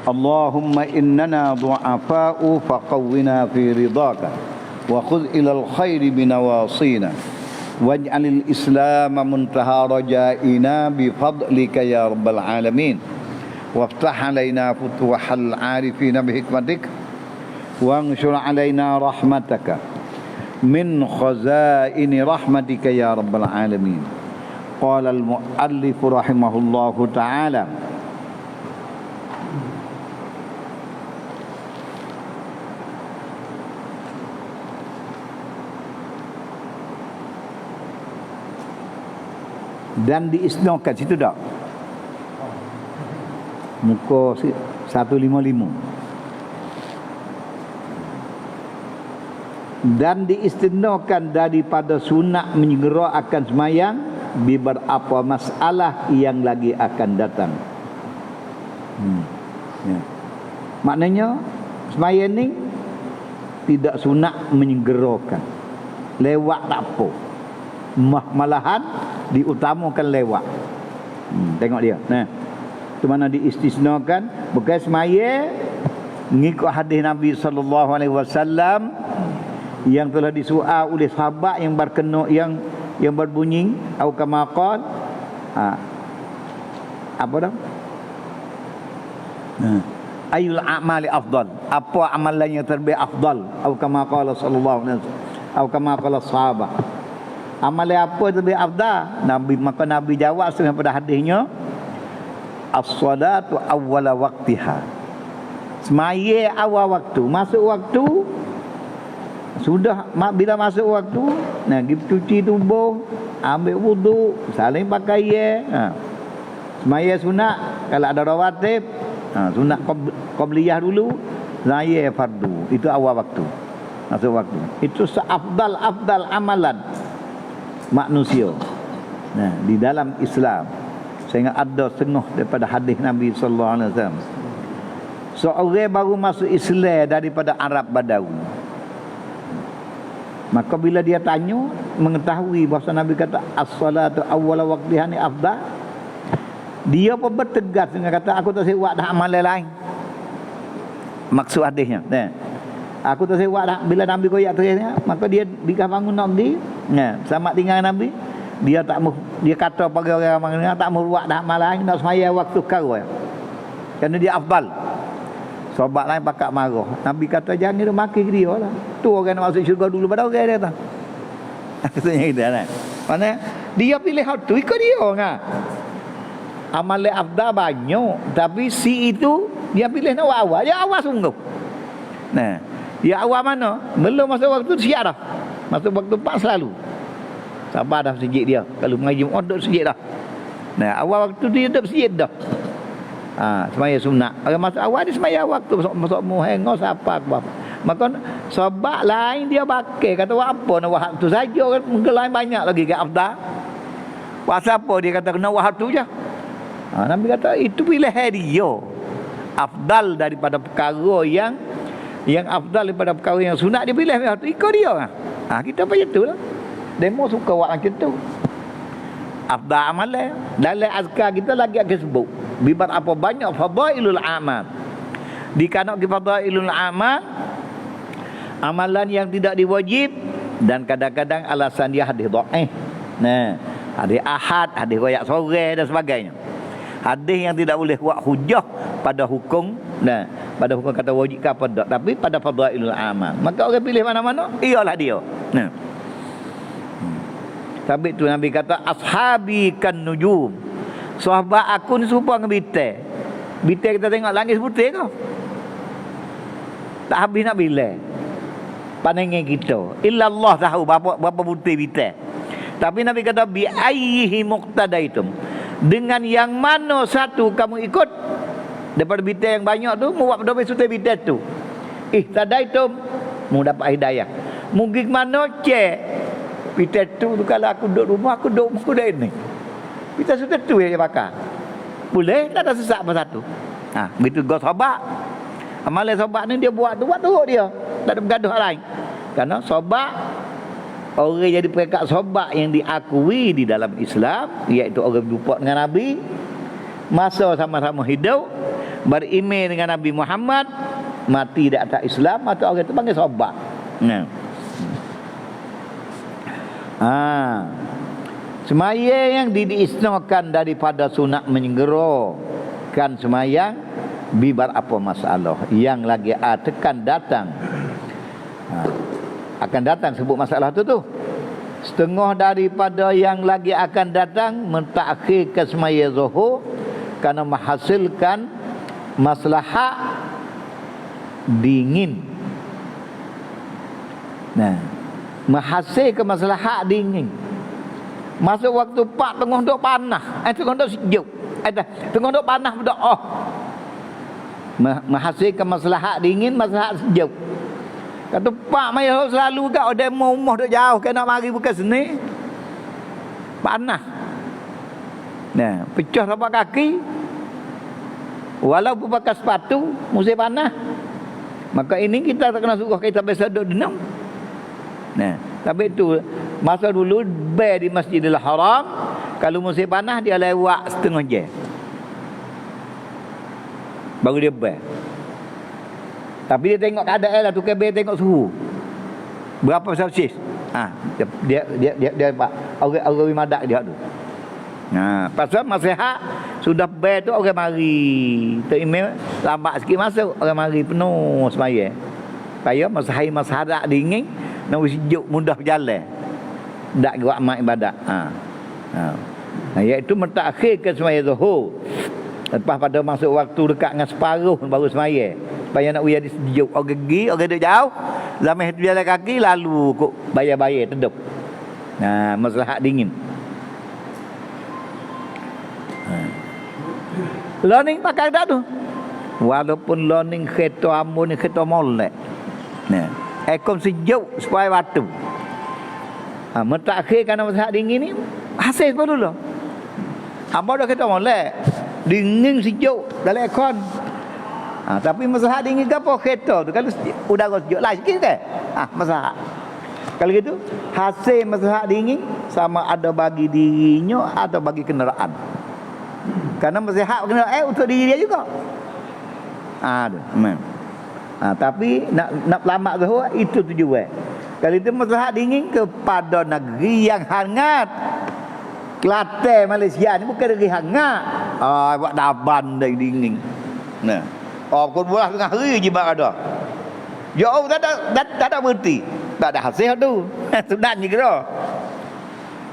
Allahumma innana du'afa'u faqawwina fi ridhaka wa khudh ilal khairi binawasina waj'alil islam muntaha rajaina bi fadlika ya rabbal alamin waftah alaina futuhal arifina bi hikmatik wanshur alaina rahmataka min khazaini rahmatika ya rabbal alamin. Qala al-muallif rahimahullahu ta'ala, dan diisnokan situ dak muka 155, dan diistinnokan daripada sunat menyegerakan semayang beberapa masalah yang lagi akan datang. Ya. Maknanya semayang ni tidak sunat menyegerakan, lewat tak apa, malahan diutamakan lewat. Tengok dia. Nah, tu mana diistisnakan bukan semaya ngikut hadis Nabi sallallahu alaihi wasallam yang telah disual oleh sahabat yang berkena yang berbunyi au kama qala apa dah? Ayul a'mali afdal, apa amalan yang terbaik afdal, au kama qala sallallahu alaihi wasallam, au kama qala sahabat, amalan apa terbaik afdal? Maka Nabi jawab setengah pada hadisnya, as-salatu awwala waqtiha, semaya awal waktu, masuk waktu sudah bila masuk waktu, nah pergi cuci tubuh, ambil wudu, saling pakai semaya sunat, kalau ada rawatib sunat qabliyah dulu, semaya fardu, itu awal waktu, masuk waktu. Itu seafdal amalan manusia. Nah, di dalam Islam sehingga ada setengah daripada hadis Nabi sallallahu alaihi wasallam, seorang baru masuk Islam daripada Arab Badawi, maka bila dia tanya mengetahui bahawa Nabi kata as-salatu awwala waqtiha ni afdal, dia pun bertegas dengan kata aku tak buat dah amalan lain. Maksud hadisnya, nah, aku tak buat dah. Bila Nabi koyak terusnya, maka dia dikah bangun Nabi, nah, selamat tinggal Nabi, dia kata bagi orang tak mau buat dah amalan lain, nak semaya waktu kau ya. Kerana dia afdal. Sahabat lain pakak marah. Nabi kata jangan dia maki dia lah. Tu orang nak masuk syurga dulu pada orang dia kata. Katanya gitu kan. Mana dia pilih tu ikut dia ngah. Amalan afdal banyak, tapi si itu dia pilih nak awal. Dia awal sungguh. Nah, dia awal mana? Belum masuk waktu siap dah. Masuk waktu pas selalu. Sabar dah sejid dia. Kalau mengaji duduk sejid dah. Nah, awal waktu dia duduk sejid dah. Semaya sunat. Orang masuk awal ni semaya waktu masuk muhengos apa apa. Maka sahabat lain dia pakai kata apa nak waktu saja kan, mungkin lain banyak lagi ke afdal. Pasal apa dia kata kena waktu je. Nabi kata itu pilihan dia. Afdal daripada perkara yang afdal daripada perkara yang sunat, dia pilih waktu ikut dia. Kita pun itulah. Demo suka buat macam tu. Afdal amalan dalam azkar kita lagi akan sebut bibat apa banyak fadailul amal. Dikanak ke fadailul amal, amalan yang tidak diwajib, dan kadang-kadang alasan dia hadis dhaif. Nah, hadis ahad, hadis royak sore dan sebagainya. Hadis yang tidak boleh buat hujah pada hukum, nah, pada hukum kata wajib ke apa tak, tapi pada fadailul amal. Maka orang pilih mana-mana, ialah dia. Nah. Tapi tu Nabi kata ashabi kan nujum. Sahabat aku ni serupa dengan bintang. Bintang kita tengok langit putih kau. Tak habis nak bila. Pandangan kita. Illa Allah tahu berapa putih bintang. Tapi Nabi kata bi ayyihi muqtadaitum. Dengan yang mana satu kamu ikut daripada bintang yang banyak tu, mu buat doa sutai bintang tu. Ihtadaitum, mu dapat hidayah. Mungkin mana cek bintang tu kalau aku duduk rumah, aku duduk ini. Kita sudah tu yang dia pakai. Boleh tak ada sesak apa satu. Begitu gua sahabat. Amalan sahabat ni dia buat teruk dia. Tak ada bergaduh lain. Karena sahabat, orang jadi peringkat sahabat yang diakui di dalam Islam, iaitu orang berjumpa dengan Nabi, masa sama-sama hidup, beriman dengan Nabi Muhammad, mati di atas Islam, atau orang itu panggil sahabat. Nah. Semayang yang diisnakan daripada sunat menyegerakan semayang bibar apa masalah yang lagi tekan datang. Akan datang sebut masalah tu. Setengah daripada yang lagi akan datang mentakhirkan semayang zuhur kerana menghasilkan maslahat dingin. Nah, menghasilkan maslahat dingin. Masuk waktu pak tengah duk panas, tengah duk sejuk. Tengah duk panas berdoa. Menghasilkan maslahat dingin, maslahat sejuk. Kata pak mai selalu gak ada rumah duk jauh kan nak mari bukan sini. Panas. Nah, pecah tapak kaki. Walaupun pakai sepatu musim panas. Maka ini kita tak kena suruh kita biasa duduk denam. Nah, tapi itu masa dulu ber di Masjidil Haram, kalau musim panas dia lewat setengah jam. Baru dia ber. Tapi dia tengok keadaan lah, tukar ber tengok suhu. Berapa Celsius? Dia orang madak dia tu. Nah, pasal nasihat sudah ber tu orang mari. Tu email lambat sikit masuk, orang mari penuh semaya. Supaya masa hari masa hadak dingin, nak sejuk mudah berjalan. Tak buat amal ibadat. Iaitu mentakhirkan semaya zuhur. Lepas pada masuk waktu dekat dengan separuh baru semaya. Supaya nak uya sejuk. Orang pergi, orang duduk jauh. Zaman itu jalan kaki lalu kok bayar-bayar tedup. Nah, maslahat dingin. Learning pakai tak tu. Walaupun learning kereta ambon ni kereta molek. Nah, aircon sejuk supaya waktu. Mentakhir kerana masalah dingin ni hasil pun dulu. Abang dah kata molek. Dingin sejuk dalam aircon. Tapi masalah dingin ke apa kereta tu? Kalau udara sejuk lah sikit ke? Masalah. Kalau gitu hasil masalah dingin sama ada bagi dirinya atau bagi kenderaan. Karena masalah kenderaan untuk diri dia juga. Tapi nak lama zuhur itu tujuan. Kalau itu masalah dingin kepada negeri yang hangat. Kelantan Malaysia ni bukan negeri hangat. Buat daban dari dingin. Nah. Pukul 12 tengah hari je bak ada. Jauh tak ada berhenti. Tak ada hasil tu. Sunat je kira.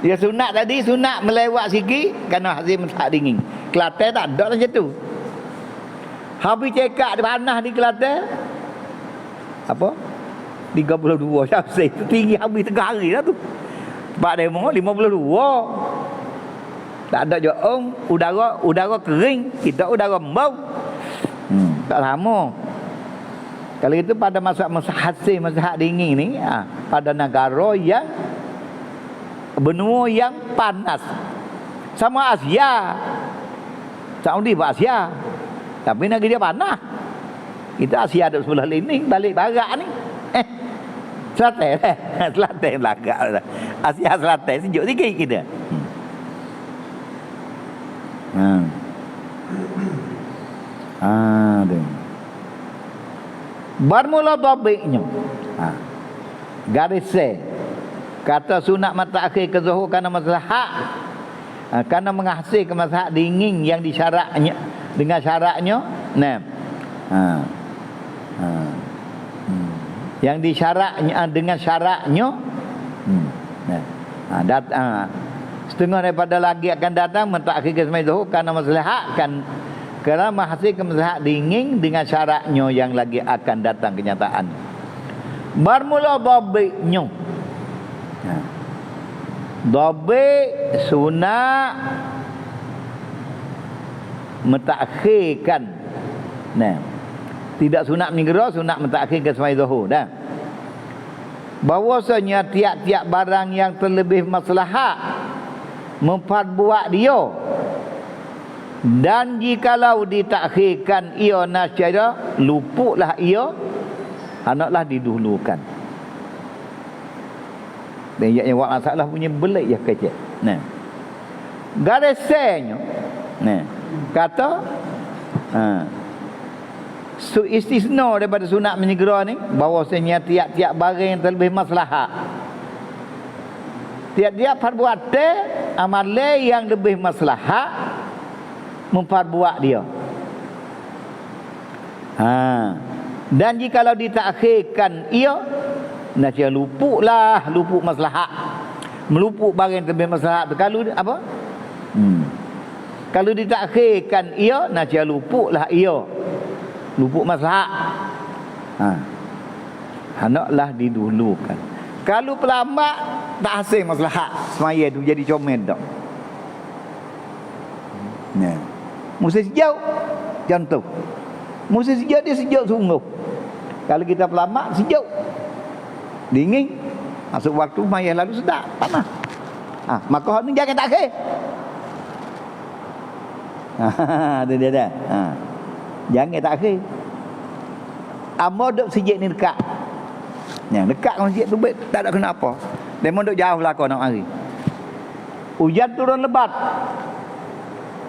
Dia sunat tadi, sunat melewat sikit kerana hasil masalah dingin. Kelantan tak ada macam tu. Habis cekak panas di Kelantan. Apa? 32 Syamsi. Itu tinggi habis tengah hari lah tu. Sebab demo 52. Tak ada je udara kering. Kita udara embau. Tak lama. Kalau itu pada masa hasil masa dingin ni, pada negara yang benua yang panas. Sama Asia. Saudi buat Asia. Tapi negeri dia panas. Kita Asia ada sebelah ini, balik barat ni. Selatan. Selatan belakang. Asia Selatan sejuk sikit kita. Bermula babiknya. Garis C. Kata sunat matakhir ke zuhur kerana maslahat. Kerana menghasilkan maslahat dingin yang disyaratnya dengan syaratnya. Yang disyaratnya dengan syaratnya. Setengah daripada lagi akan datang mentakhir ke zuhur kerana maslahat kerana menghasilkan maslahat dingin dengan syaratnya yang lagi akan datang kenyataan. Bermula babiknya. Babik sunat mentakhirkan. Tidak sunat menyegera, sunat mentakhirkan semai zuhur dah. Bahwasanya tiap-tiap barang yang terlebih maslahat memperbuat dia. Dan jikalau ditakhirkan ia nasjada, luputlah ia, hendaklah didahulukan. Dan yang buat masalah punya belik ya kecil. Garis C-nya. Kata istisna daripada sunat menyegera ni, bahawasanya tiap-tiap barang yang terlebih maslahat, tiap-tiap perbuatan amalan yang lebih maslahat memperbuat dia. Dan jikalau ditakhirkan ia, nasya lupuk maslahat, melupuk barang yang lebih maslahat tu. Kalau apa? Kalau ditakhirkan ia, nasya lupuklah ia, lupuk maslahat. Hendaklah didulukan. Kalau pelambat tak hasil maslahat, semaya tu jadi comel dak. Musim sejuk contoh. Musim sejuk dia sejuk sungguh. Kalau kita pelamak sejuk, dingin, masuk waktu maya lalu sedap panas. Maka hak ni jangan tak akhir. Tu dia dah. Jangan tak akhir. Amo duk sejik ni dekat. Yang dekat dengan sejik tu baik, tak ada kenapa. Demo duk jauh lah kau nak mari. Hujan turun lebat.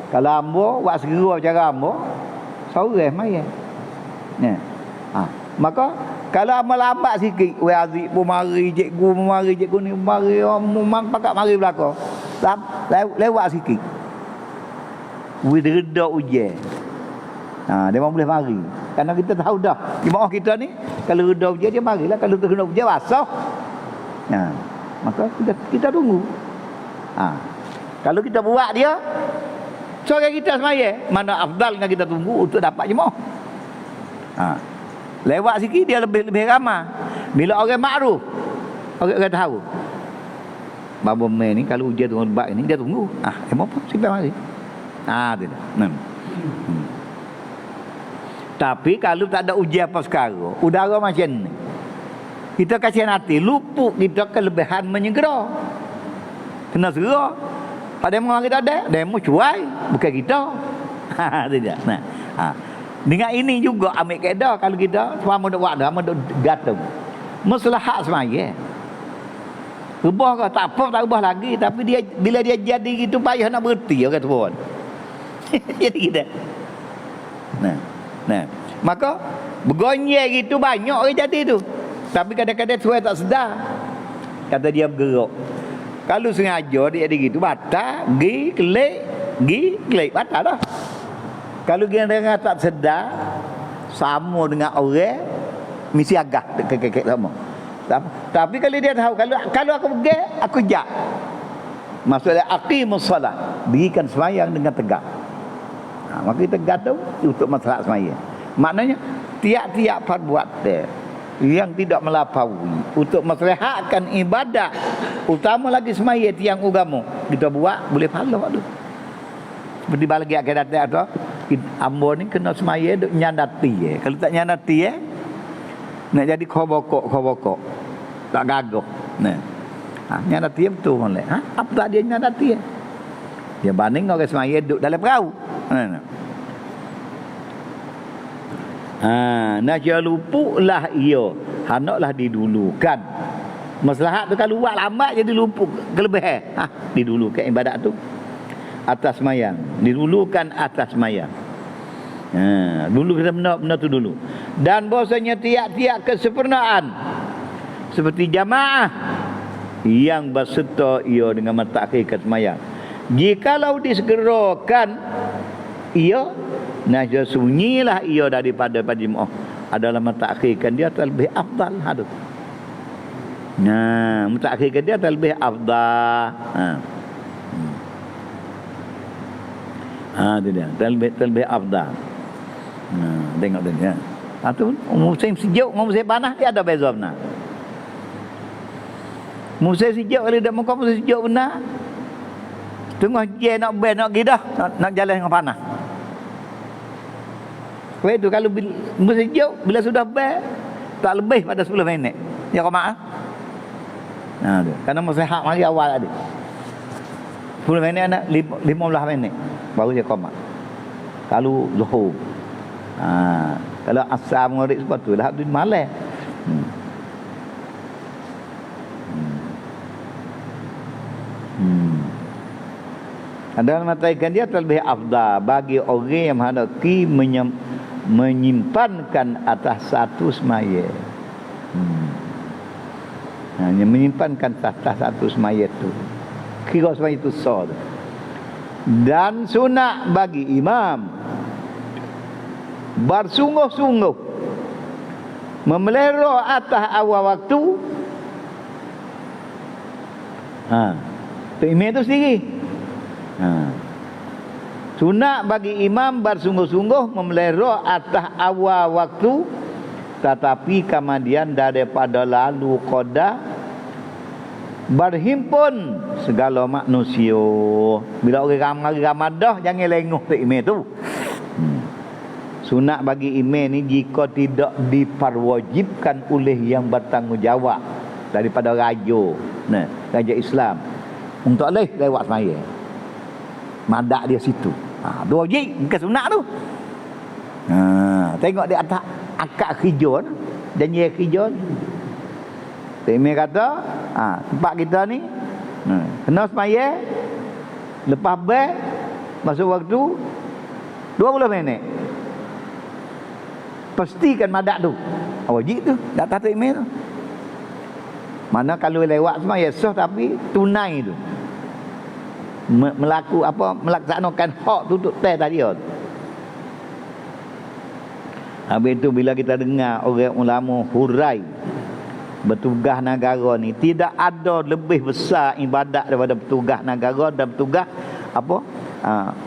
Kalau ambo buat segera cara ambo, sore mai. Maka kalau amal lambat sikit, we azik pun mari, cikgu ni mari, memang pakak mari belaka. Lewat sikit. We reda hujan. Dia memang boleh mari. Kerana kita tahu dah, jemaah kita ni kalau reda hujan dia marilah, kalau terkena hujan basah. Maka kita tunggu. Kalau kita buat dia, sore kita semaya, mana afdal dengan kita tunggu untuk dapat jemaah. Lewat sikit dia lebih ramai. Bila orang makruf, orang tahu. Babo mai ni kalau hujan turun lebat ni dia tunggu. Jemaah pun simpan mari. Tidak. Tapi kalau tak ada ujian apa sekarang, udara macam ni, kita kasihan hati, lupuk kita kelebihan menyegera. Kena segera. Pada orang kita ada, demo cuai, bukan kita. Tidak. Dengan ini juga ambil kaedah kalau kita selama duk buat dah, duk gantung. Maslahat semaya. Rubah ke tak apa, tak rubah lagi, tapi dia bila dia jadi gitu payah nak berhenti orang tu pun. Jadi kita. Maka bergonyel gitu banyak orang jadi tu. Tapi kadang-kadang suai tak sedar. Kata dia bergerak. Kalau sengaja dia ada gitu, batal, gi kelik, batal dah. Kalau dia tak sedar, sama dengan orang mesti agak kekek sama. Tapi kalau dia tahu, kalau aku pergi, aku jak. Maksudnya aqimus solat, dirikan sembahyang dengan tegak. Maka kita tegak tu untuk masalah sembahyang. Maknanya tiap-tiap perbuatan yang tidak melampaui untuk maslahatkan ibadat, utama lagi semaya tiang agama, kita buat boleh pahala tu. Seperti bagi akhirat tu, ambo ni kena semaya duk nyandati. Kalau tak nyandati nak jadi khobokok. Tak gagah. Nyandati betul molek. Apa tak dia nyandati? Dia banding orang semaya duk dalam perahu. Nasya lupuklah ia, hendaklah didulukan. Maslahat tu kalau buat lambat jadi lupuk kelebihan. Didulukan ibadat tu atas sembahyang, didulukan atas sembahyang. Dulu kita benda tu dulu. Dan bahasanya tiap-tiap kesempurnaan seperti jamaah yang berserta ia dengan mentakhirkan sembahyang, jikalau disegerakan ia, nasya sunyilah ia daripada jemaah adalah mentakhirkan dia terlebih afdal. Mentakhirkan dia terlebih afdal. Itu dia, terlebih afdal. Tengok dia. Tu musim sejuk dengan musim panas dia ada beza benar. Musim sejuk kalau dak muka musim sejuk benar. Tengah je nak nak gidah, nak jalan dengan panas. Sebab itu kalau musim sejuk bila sudah ber tak lebih pada 10 minit. Ya kau maaf. Tu. Karena musim hak mari awal tadi. 10 minit nak 15 minit baru dia qomat. Kalau zuhur. Kalau asar maghrib sebab tu dah tu malam. Ada mengatakan dia terlebih afdal bagi orang yang menghadapi menyimpankan atas satu semaya. Hanya menyimpankan atas satu semaya itu. Kira semaya itu sah. Dan sunat bagi imam bersungguh-sungguh memelihara atas awal waktu. Untuk imam itu sendiri. Sunat bagi imam bersungguh-sungguh memelihara atas awal waktu, tetapi kemudian daripada lalu qada berhimpun segala manusia. Bila orang ramai dah, jangan lengah untuk imam tu. Sunat bagi imam ni jika tidak diperwajibkan oleh yang bertanggungjawab daripada raja Islam, untuk lewat semaya. Madak dia situ. Dua wajib, bukan sunat tu. Tengok dia atas akak hijau, janji hijau. Imam kata, tempat kita ni kena semaya lepas bel masuk waktu 20 minit. Pastikan madak tu. Wajib tu, tak tahu imam tu. Mana kalau lewat semaya sah tapi tunai tu. Melaksanakan hak tutup teh tadi. Habis itu bila kita dengar orang ulama hurai bertugas negara ni, tidak ada lebih besar ibadat daripada bertugas negara dan bertugas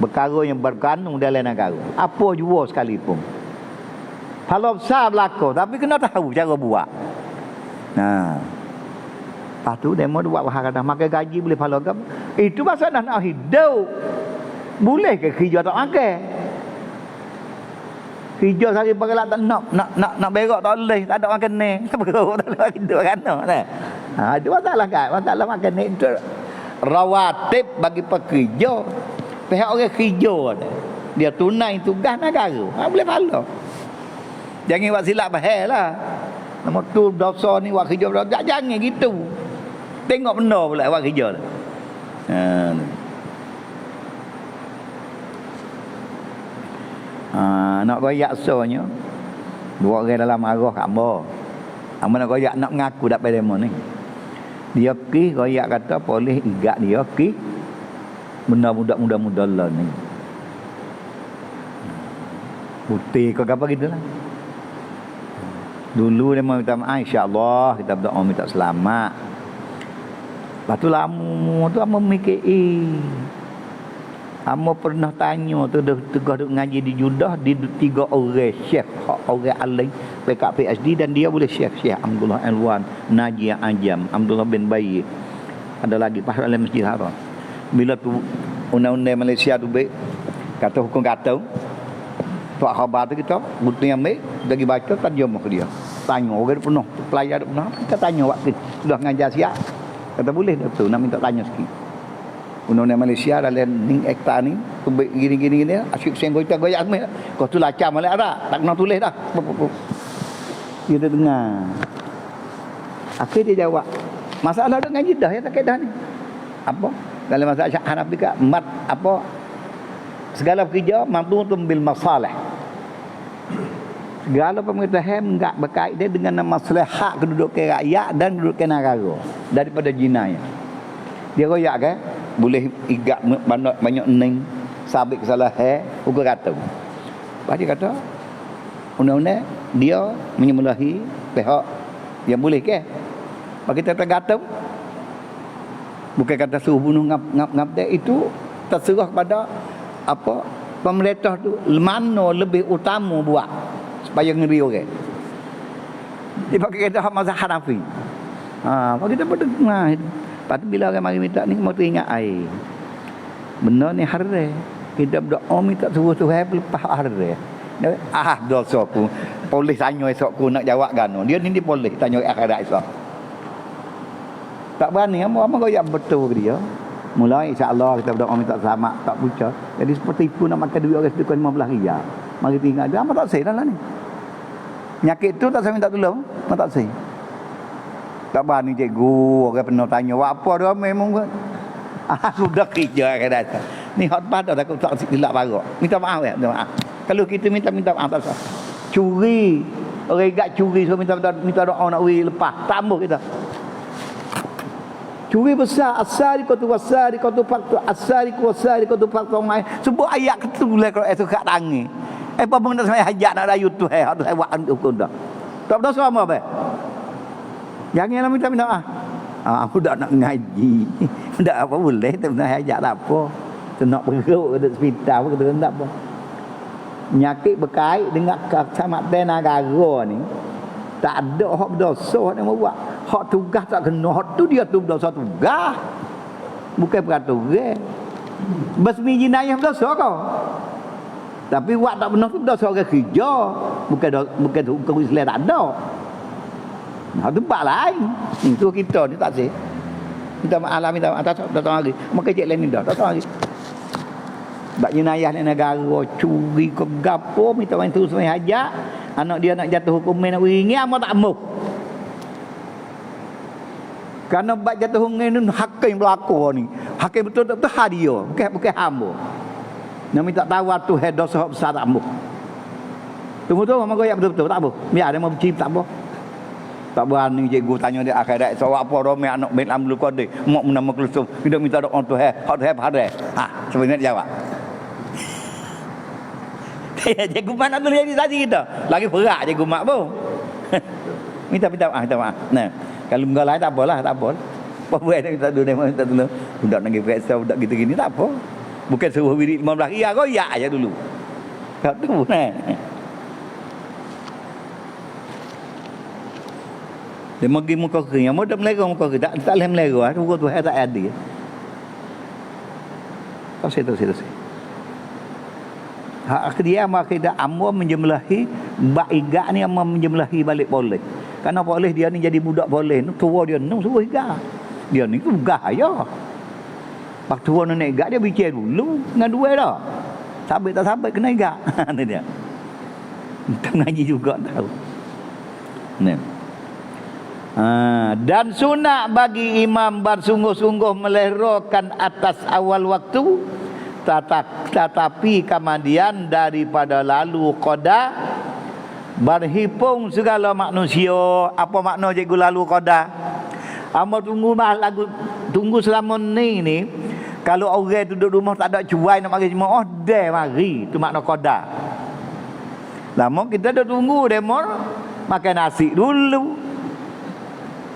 perkara yang berkanun dalam negara. Apa jua sekalipun. Kalau besar berlaku, tapi kena tahu cara buat. Lepas tu demo buat bahar kata makan gaji boleh pahala ke? Itu pasal nak hidup. Boleh ke kerja tak makan? Kerja sehari pakai tak nak berak tak boleh, tak ada makan ni. Berak tak boleh hidup kan. Itu masalah kan? Masalah makan ni itu rawatib bagi pekerja. Pihak orang kerja dia tunai tugas negara. Boleh pahala. Jangan buat silap bahaya lah. Nama tu dosa ni buat kerja berapa? Jangan gitu. Tengok benda pula buat kerja lah. Nak royak sonya. Dua orang dalam arah kat hamba. Hamba nak royak nak mengaku tak pada demo ni. Dia pergi royak kata boleh igat dia pergi benda muda-muda lah ni. Putih ke apa gitu lah. Dulu dia minta maaf, insya-Allah kita berdoa minta selamat. Lepas tu lama tu amba mikir, amba pernah tanya tu tegah duk ngaji di Judah di 3 orang syekh, orang alim PK PhD, dan dia boleh Syekh Abdullah Alwan, Najiyah Ajam, Abdullah bin Bayi. Ada lagi Pak Alim Masjid Haram. Bila tu undang-undang Malaysia tu baik, kata hukum kata Pak khabar tu kita butuh yang baik, lagi baca terjemah ke dia. Tanya orang penuh, pelajar penuh, kita tanya waktu sudah ngajar siap. Kata boleh tu, nak minta tanya sikit. Undang-undang Malaysia dalam ning ekta ni, tu gini-gini ni, asyik sen goyak semua. Kau tu lacam oleh Arab, tak kena tulis dah. Kita dengar. Akhir dia jawab, masalah dengan jidah ya tak kedah ni. Apa? Dalam masalah Hanafi ka mat apa? Segala pekerja mamdutun bil masalah. Segala pemerintahan enggak berkait dia dengan maslahat kedudukan rakyat dan kedudukan negara daripada jinayah. Dia royak kan? Boleh igat banyak ning sabit kesalahan hukum kata. Lepas dia kata undang-undang dia menyembelahi pihak yang boleh ke? Bagi kita tergantung. Bukan kata suruh bunuh ngap itu terserah kepada apa pemerintah tu mana lebih utama buat supaya ngeri orang. Dia pakai kata mazhab Hanafi. Bagi kita berdengar. Lepas tu bila orang mari minta ni mau teringat air. Benda ni haram. Kita berdoa minta suruh-suruh lepas haram. Dosa aku. Polis tanya esok aku nak jawab gano. Dia ni polis tanya akhirat esok. Tak berani apa goyak betul ke dia. Mulai insya-Allah kita berdoa minta selamat tak pucat. Jadi seperti itu nak makan duit orang sedekah 15 riyal. Mari tinggal dia apa tak sah dah lah ni. Nyakit tu tak saya minta tolong, tak sah. Tak berani cikgu orang pernah tanya apa dia memang sudah kerja kata. Ni hot pada tak silap barak. Minta maaf ya, minta maaf. Kalau kita minta maaf tak sah. Curi, orang ingat curi so minta doa nak wi lepas. Tak ambuh kita. Curi besar, asari kau tu faktu, asari kau tu faktu mai. Sebut ayat ketulah kalau esok kat tangi. Apa bang nak sampai hajat nak rayu tu harus buat hukum dah. Tak berdosa apa be? Janganlah minta ah. Aku dak nak ngaji. Ndak apa boleh tak nak hajat tak apa. Tu nak perut ke hospital ke tak apa. Penyakit berkait dengan kecamatan negara ni. Tak ada hak berdosa hak yang buat. Hak tugas tak kena. Hak tu dia tu berdosa tugas. Bukan peraturan. Basmi jenayah berdosa kau. Tapi buat tak benar tu berdosa orang kerja. Bukan hukum Islam tak ada. Hak tempat lain. Itu kita ni tak sih. Minta maaf lah, minta maaf. Tak tahu lagi. Maka cik lain ni dah. Tak tahu lagi. Sebab jenayah ni negara. Curi ke gapo. Minta maaf terus main hajat. Anak dia nak jatuh hukum nak wiringi, amat tak mau. Kerana bab jatuh hukum ni hakim berlaku ni. Hakim betul-betul hadia, bukan hamba. Nak minta tahu tu head dosa besar tak mau. Tunggu tu mama goyak betul-betul tak mau. Biar dia mau bercip tak mau. Tak berani cikgu tanya dia akhirat so apa rome anak bin amlu kode mak menama kelusum kita minta doa tu hak hade. Sebenarnya jawab. Cikgu mak nak tulis tadi kita. Lagi berat cikgu mak pun. minta maaf. Nah, kalau enggak lain tak apalah, tak apa. Apa buat minta dulu. Budak nak pergi periksa budak gitu-gini tak apa. Bukan suruh wirid 15 hari royak aja dulu. Tak tu nah. Dia pergi muka kering, mau dak melera muka kering, tak boleh melera, tu tak ada. Tak situ. Hak dia makidah amwa menjemlahi baiga ni amwa menjemlahi balik boleh. Karena boleh dia ni jadi budak boleh ni tua dia nu suruh higa. Dia ni tu gaya. Pak tua nenek gak dia bicara dulu dengan dua dah. Sabit tak sabit kena higa. Ni dia. Tak ngaji juga tahu. Ni. Dan sunat bagi imam bersungguh-sungguh melehrokan atas awal waktu tetapi kemudian daripada lalu qada berhipung segala manusia. Apa makna cikgu lalu qada? Amo tunggu selama ni kalau orang duduk rumah tak ada cuai nak mari semua mari tu makna qada. Lama kita dah tunggu demo makan nasi dulu.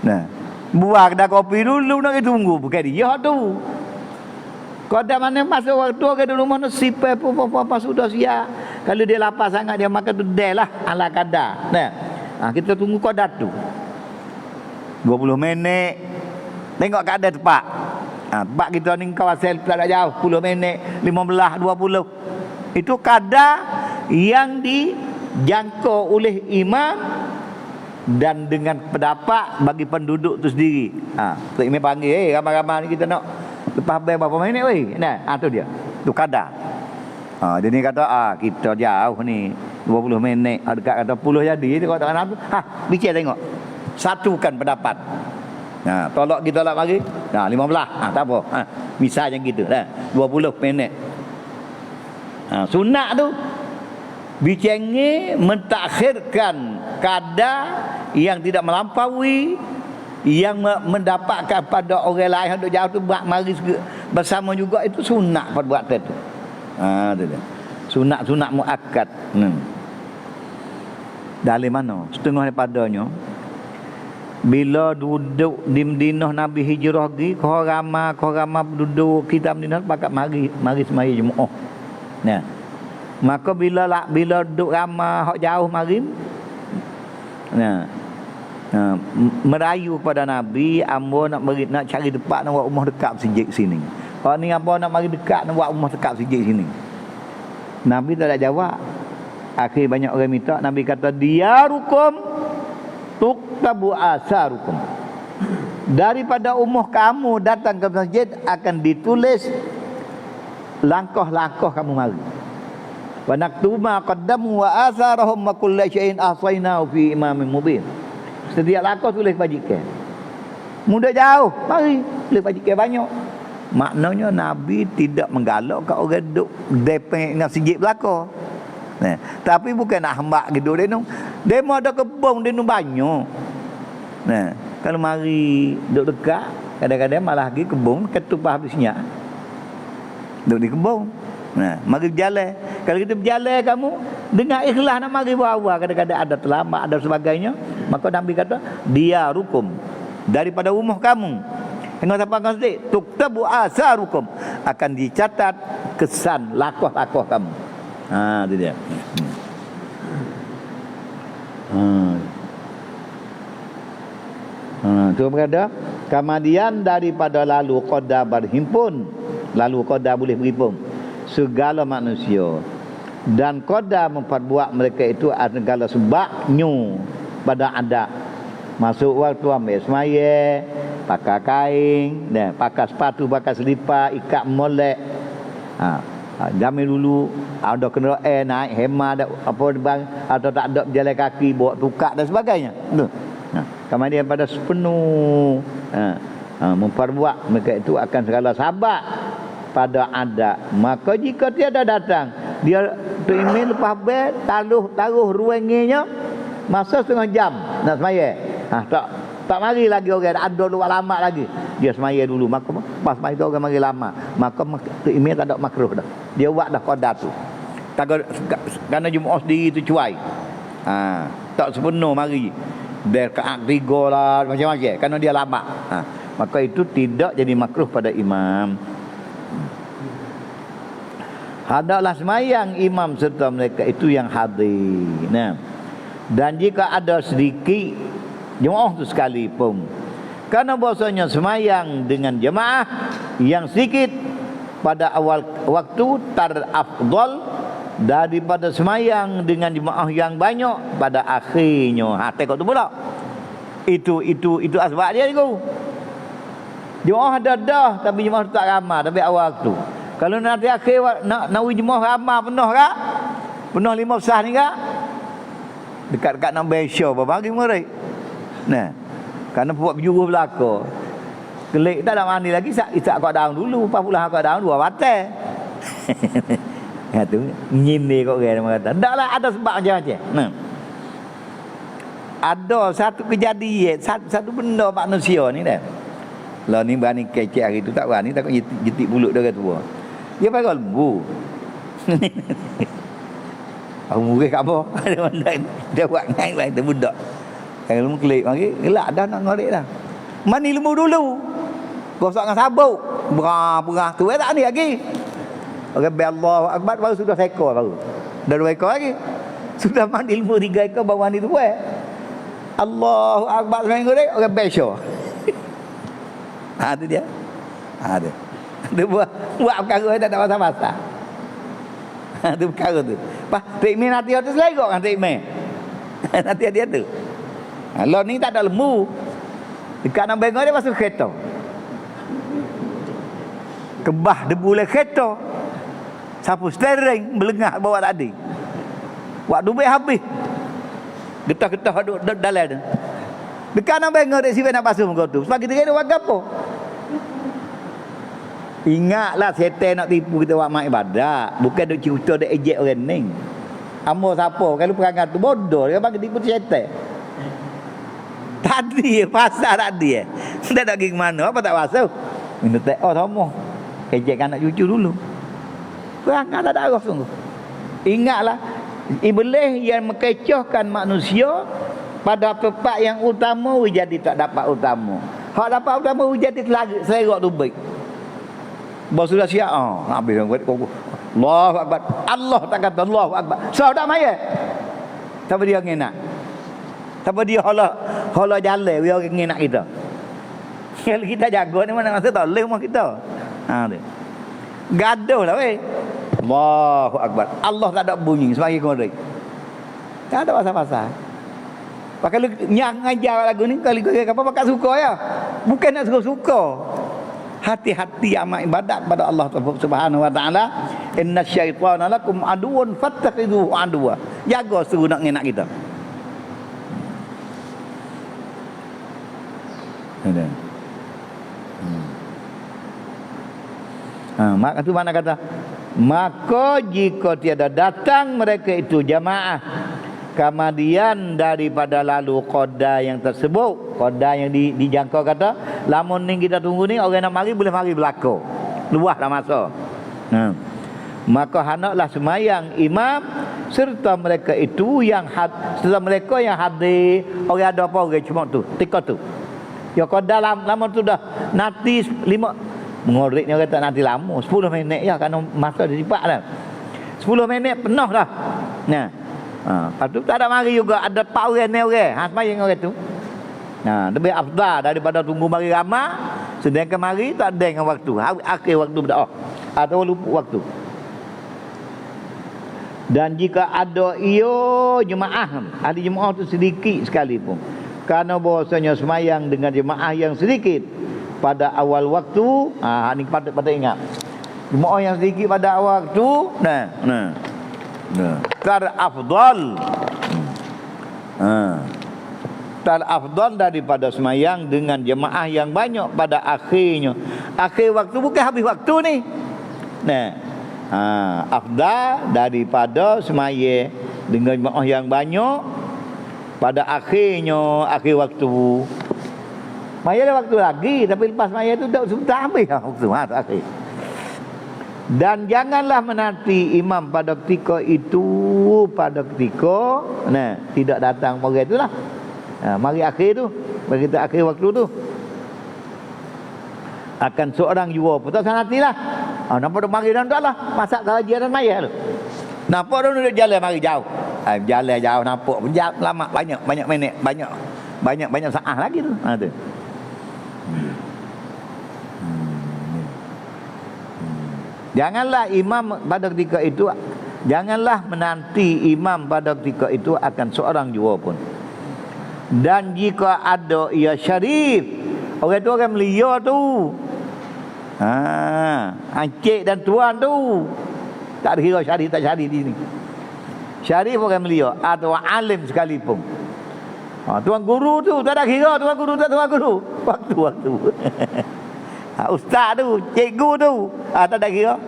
Nah, buah kedai kopi dulu nak tunggu bukan dia tu. Qada mana masuk waktu ke rumah nak sipai apa sudah siap. Kalau dia lapar sangat dia makan tu lah ala qada. Nah, kita tunggu qada tu. 20 minit. Tengok keadaan tepat. Tempat kita ni kawasan tak jauh 10 minit, 15, 20. Itu qada yang dijangkau oleh imam dan dengan pendapat bagi penduduk tu sendiri. Tok imam panggil, ramai-ramai ni kita nak lepas habis berapa minit weh. Nah, tu dia. Tu qada. Dia ni kata kita jauh ni 20 minit. Dekat kata 10 jadi. Dia kata apa? Bincang tengok. Satukan pendapat. Tolak kita lah bagi. 15. Tak apa. Misalnya gitu dah. 20 minit. Sunat tu bincangnya mentakhirkan qada yang tidak melampaui yang mendapatkan pada orang lain yang jauh tu buat mari bersama juga itu sunat pada buat tu. Tu dia. Sunat muakkad. Dari mana? Setengah daripadanya bila duduk di Madinah Nabi hijrah pergi korama duduk kita Madinah pakat mari semaya Jumaat. Nah. Maka bila duduk ramai hak jauh mari merayu kepada Nabi, ambo nak cari tempat nak buat rumah dekat masjid sini. Kalau ni ambo nak mari dekat nak buat rumah dekat masjid sini. Nabi tak ada jawab. Akhir banyak orang minta, Nabi kata diyarukum tuktabu asarukum. Daripada umur kamu datang ke masjid akan ditulis langkah-langkah kamu mari. Wa naktubu ma qaddamu wa atharahum wa kullu syai'in ahsaynahu fi imamin mubin. Setiap langkah tulis bajikan. Mudah jauh, mari tulis bajikan banyak. Maknanya Nabi tidak menggalak kat orang duk depeng dengan sijik belaka. Nah, tapi bukan nak hambak gitu dia nu. Dia mau ada kebun dia nu banyak. Nah, kalau mari duduk dekat, kadang-kadang malah pergi kebun ketupa habisnya. Duduk di kebun. Nah, mari berjalan. Kalau kita berjalan kamu dengan ikhlas nak mari bawa, kadang-kadang ada terlambat, ada sebagainya, maka Nabi kata, dia rukum daripada rumah kamu. Hingga sampai kata, tuktabu asarukum, akan dicatat kesan lakoh-lakoh kamu. Ha, itu dia. Itu berkata, kemudian daripada lalu qada berhimpun, lalu qada boleh berhimpun segala manusia, dan qada memperbuat mereka itu segala sebabnya pada adat. Masuk waktu ambil semaya, pakai kain, pakai sepatu, pakai selipar, ikat molek. Jamin dulu ada kena naik hema ada apa bang, atau tak ada berjalan kaki bawa tukak dan sebagainya. Kemudian pada sepenuh memperbuat mereka itu akan segala sabar pada adat. Maka jika tiada datang, dia tu email lepas ber taruh ruangnya masa setengah jam nak semaya. Tak mari lagi orang ada luar lama lagi. Dia semaya dulu, maka pas mai tu orang mari lama, maka tu email tak ada makruh dah. Dia buat dah qada tu. Tak kerana Jumaat sendiri tu cuai. Tak sepenuh mari. Dia kaat 3 lah macam-macam kerana dia lama. Maka itu tidak jadi makruh pada imam. Hendaklah semayang imam serta mereka itu yang hadir. Nah. Dan jika ada sedikit jemaah itu sekalipun, karena bahasanya semayang dengan jemaah yang sedikit pada awal waktu terafdal daripada semayang dengan jemaah yang banyak pada akhirnya. Tengok tu pula. Itu asbab dia tu. Jemaah ada dah tapi jemaah tak ramai tapi awal waktu. Kalau nanti akhir nak jemaah ramai penuh kak? Penuh 5 besar ni kak? Dekat-dekat nak besok apa bagi murid. Nah, kerana buat berjuruh belaka. Kelik tak ada mandi lagi, isak kau daun dulu, lepas pula kau daun 2 batal. Kata nyindir kau orang kata. Taklah ada sebab macam-macam. Nah. Ada satu kejadian, satu benda manusia ni dah. Lah ni berani kecek hari tu tak berani takut jetik mulut dia tua. Dia pakai lembu. Aku murid kat apa? Dia buat ngai tu budak. Kalau lembu kelik mari, gelak dah nak ngorek dah. Mandi lembu dulu. Gosok dengan sabuk. Berah tu tak ni lagi. Orang Allahu Akbar baru sudah seekor baru. Dah 2 ekor lagi. Sudah mandi lembu 3 ekor baru mandi tu Allahu Akbar semua ngorek orang besok. Tu dia. Dia. Dia buat perkara tak ada masa-masa. Tu perkara tu. Pak Tikmin hati tu selegok kan Tikmin. Nanti dia tu. Lo ni tak ada lembu. Dekat nak bengok dia masuk kereta. Kebah debu le kereta. Sapu steering melengah bawa tadi. Waktu duit habis. Getah-getah duduk dalam tu. Dekat nak bengok dia siapa nak basuh muka tu. Sebab kita kena buat apa? Ingatlah setan nak tipu kita buat mak ibadat. Bukan duk cerita duk ejek orang ni. Amo siapa? Kalau perangai tu bodoh. Dia bagi tipu setan. Tadi pasal tadi Dah nak pergi ke mana? Apa tak basuh? Minta tak sama. Ejek anak cucu dulu. Perangai tak ada arah sungguh. Ingatlah. Iblis yang mengecohkan manusia pada tempat yang utama jadi tak dapat utama. Hak dapat utama jadi selerok tu baik. Bahawa sudah siap habis Allahu Akbar. Allah tak kata Allahu Akbar. Saudara maya. Siapa dia ngenak? Siapa dia hala jalan dia ngenak kita. Kalau kita jaga ni mana masa tak leh rumah kita. Dia. Gaduh lah weh. Allahu Akbar. Allah tak ada bunyi sebagai korek. Tak ada pasal-pasal. Kalau yang ngajar lagu ni kali kau apa pakai suka ya. Bukan nak suka-suka. Hati-hati amal ibadat pada Allah Subhanahu wa taala. Innasyaitana lakum aduwwun fattakhidhuhu aduwwa. Jaga suruh nak ngenak kita. Ada. Mak tu mana kata? Maka jika tiada datang mereka itu jamaah kemudian daripada lalu qada yang tersebut, qada yang dijangkau kata lamun ni kita tunggu ni orang nak mari boleh mari belaka, luah dah masa. Maka hendaklah semayang imam serta mereka itu yang serta mereka yang hadir. Orang ada apa orang cuma tu tika tu ya qada lama tu dah nanti 5 mengoreknya kata nanti lama 10 minit ya kerana masa dia cepat dah 10 minit penuh dah. Nah, lepas tu tak ada mari juga, ada pak orang ni orang. Semayang orang tu. Lebih afdal daripada tunggu mari ramai. Sedangkan mari tak ada dengan waktu. Akhir waktu berdoa atau lupa waktu. Dan jika ada jemaah, ahli jemaah tu sedikit sekalipun. Kerana bahasanya semayang dengan jemaah yang sedikit pada awal waktu, ni patut ingat. Jemaah yang sedikit pada awal waktu, terafdal terafdal daripada semayang dengan jemaah yang banyak pada akhirnya. Akhir waktu bukan habis waktu ni. Afdal daripada semayang dengan jemaah yang banyak pada akhirnya, akhir waktu. Maya ada waktu lagi, tapi lepas maya tu dah habis waktu akhir. Dan janganlah menanti imam pada ketika itu, pada ketika tidak datang mari itulah. Mari akhir tu, bagi kita akhir waktu tu. Akan seorang jua pun tak sanatilah. Nampak dah mari dan taklah masak kajian dan maya tu. Nampak dah duduk jalan mari jauh. Jalan jauh nampak pun lama banyak minit, banyak saat lagi tu. Tu. Janganlah imam pada ketika itu, janganlah menanti imam pada ketika itu akan seorang jua pun. Dan jika ada ia syarif, orang tu orang melia tu. Encik dan tuan tu. Tak ada kira syarif tak syarif di sini. Syarif orang melia atau alim sekalipun. Tuan guru tu tak ada kira tuan guru tak tuan guru. Waktu. Ustaz tu, cikgu tu, tak ada kira.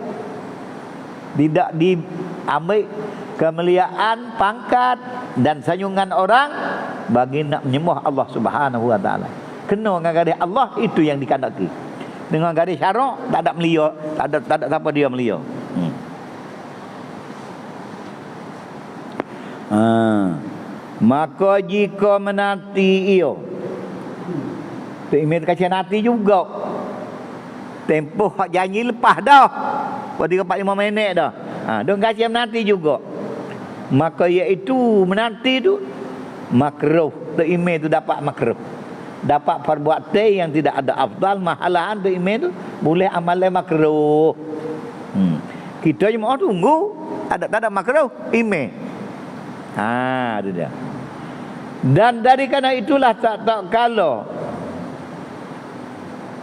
Tidak diambil kemuliaan, pangkat dan sanjungan orang bagi nak menyembah Allah Subhanahu wa taala. Kena dengan garis Allah itu yang dikandaki. Dengan garis syarak tak ada melia, tak ada siapa dia melia. Maka jika menanti ia, Imam kasihan hati juga. Tempoh hak janji lepas dah. Pada 4-5 minit dah. Dia kasihan menanti juga. Maka iaitu menanti tu makruh. Imam tu dapat makruh. Dapat perbuatan yang tidak ada afdal, mahalahan tu imam tu boleh amalan makruh. Kita cuma tunggu, tak ada makruh imam. Itu dia. Dan dari kerana itulah tak kala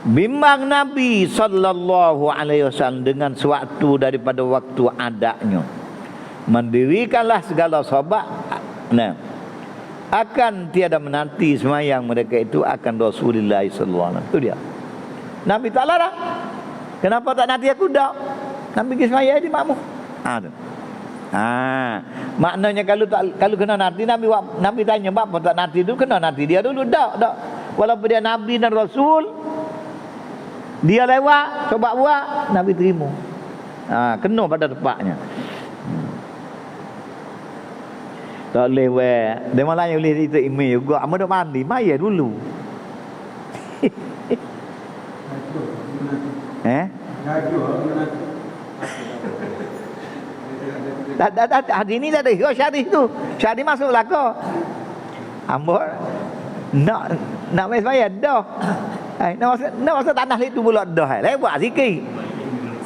bimbang Nabi sallallahu alaihi wasallam dengan sewaktu daripada waktu adanya, mendirikanlah segala sahabat akan tiada menanti semayang mereka itu akan Rasulullah sallallahu alaihi wasallam. Itu dia. Nabi tak larang. Kenapa tak nanti aku dak? Nabi pergi semayang di makmum. Maknanya kalau kena nanti Nabi tanya apa tak nanti tu, kena nanti dia dulu dak. Walaupun dia Nabi dan Rasul, dia lewat coba buat, Nabi terima. Kena pada tempatnya. Tak lewat. Dia malah yang boleh itu email juga. Amu dah mandi, maya dulu. Hari ni tak ada hero syarif tu. Syarif masuklah kau. Ambo nak main sembahyang dah. Nak masuk tanah itu pula dah. Lewat sikit.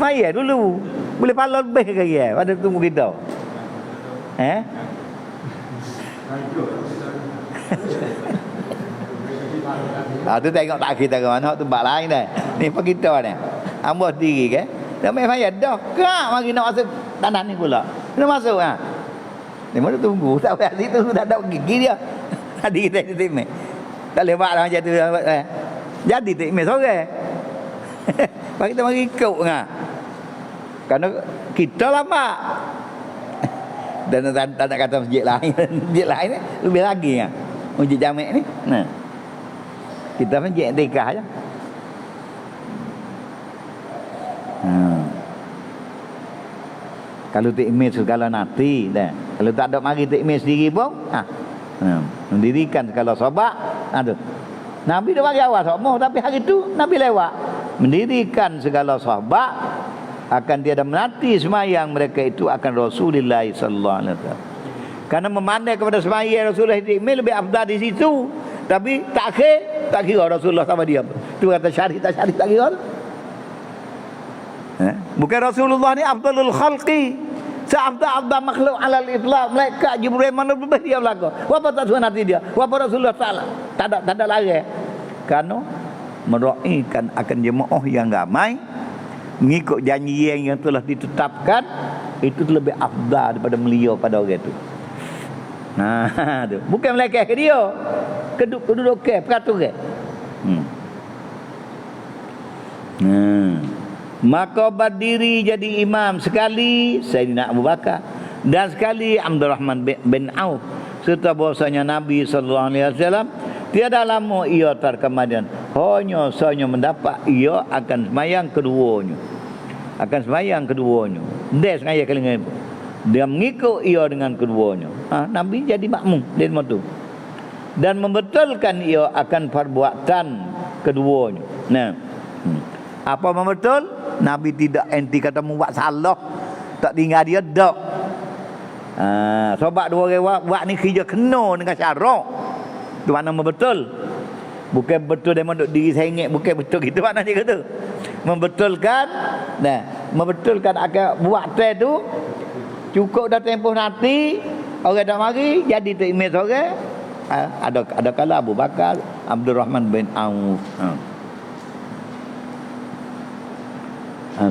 Sembahyang dulu. Boleh pahala lebih ke dia pada tunggu kita. Tu tengok tak kita ke mana tempat lain dah. Ni apa kita ni? Ambo sendiri ke? Dah main sembahyang dah. Kak mari nak masuk tanah ni pula. Kena masuk Dia mana tunggu tak payah situ dah ada gigi dia. Tadi kita timik. Tak lewat lah macam tu. Jadi timik sore. Bagi kita mari ikut Karena kita lama. Dan tak nak kata masjid lain. Masjid lain ni lebih lagi ya. Masjid Jamek ni. Nah. Kita masjid Tikah aja. Kalau tikmir segala nanti dah. Kalau tak ada mari tikmir sendiri pun, mendirikan segala sobat. Aduh. Nabi dah bagi awal semua, tapi hari tu Nabi lewat. Mendirikan segala sahabat, akan tiada menanti semayang mereka itu akan Rasulullah sallallahu alaihi wasallam. Karena memandai kepada semayang Rasulullah itu lebih afdal di situ. Tapi tak kira Rasulullah sama dia. Tu kata syarih tak kira. Bukan Rasulullah ni afdalul khalqi. Seafdal makhluk alal itlaq. Malaikat Jibril mana lebih dia belaka. Apa tak suka nanti dia? Apa Rasulullah tak ada lari. Kerana meraihkan akan jemaah yang ramai, mengikut janji yang telah ditetapkan, itu lebih afdal daripada melia pada orang itu. Nah, tu. Bukan malaikat ke dia. Keduduk ke peraturan. Maka berdiri jadi imam sekali Sayyidina Abu Bakar dan sekali Abdurrahman bin Auf, serta bahwasanya Nabi sallallahu alaihi wasallam tiada lama ia terkemudian hanya sahaja mendapat ia akan sembahyang keduanya. Dia sengaja kali dia mengikut ia dengan keduanya. Nabi jadi makmum dia tu dan membetulkan ia akan perbuatan keduanya. Nah, apa membetul? Nabi tidak enti kata membuat salah, tak tinggal dia dak. Sebab dua orang buat ni kerja kena dengan syarak. Tu mana betul. Bukan betul dia duduk diri sengit, bukan betul gitu mana dia kata. Membetulkan, membetulkan akan buat teh tu cukup dah tempoh nanti orang dah mari jadi takmir orang. Ada kala Abu Bakar, Abdurrahman bin Auf.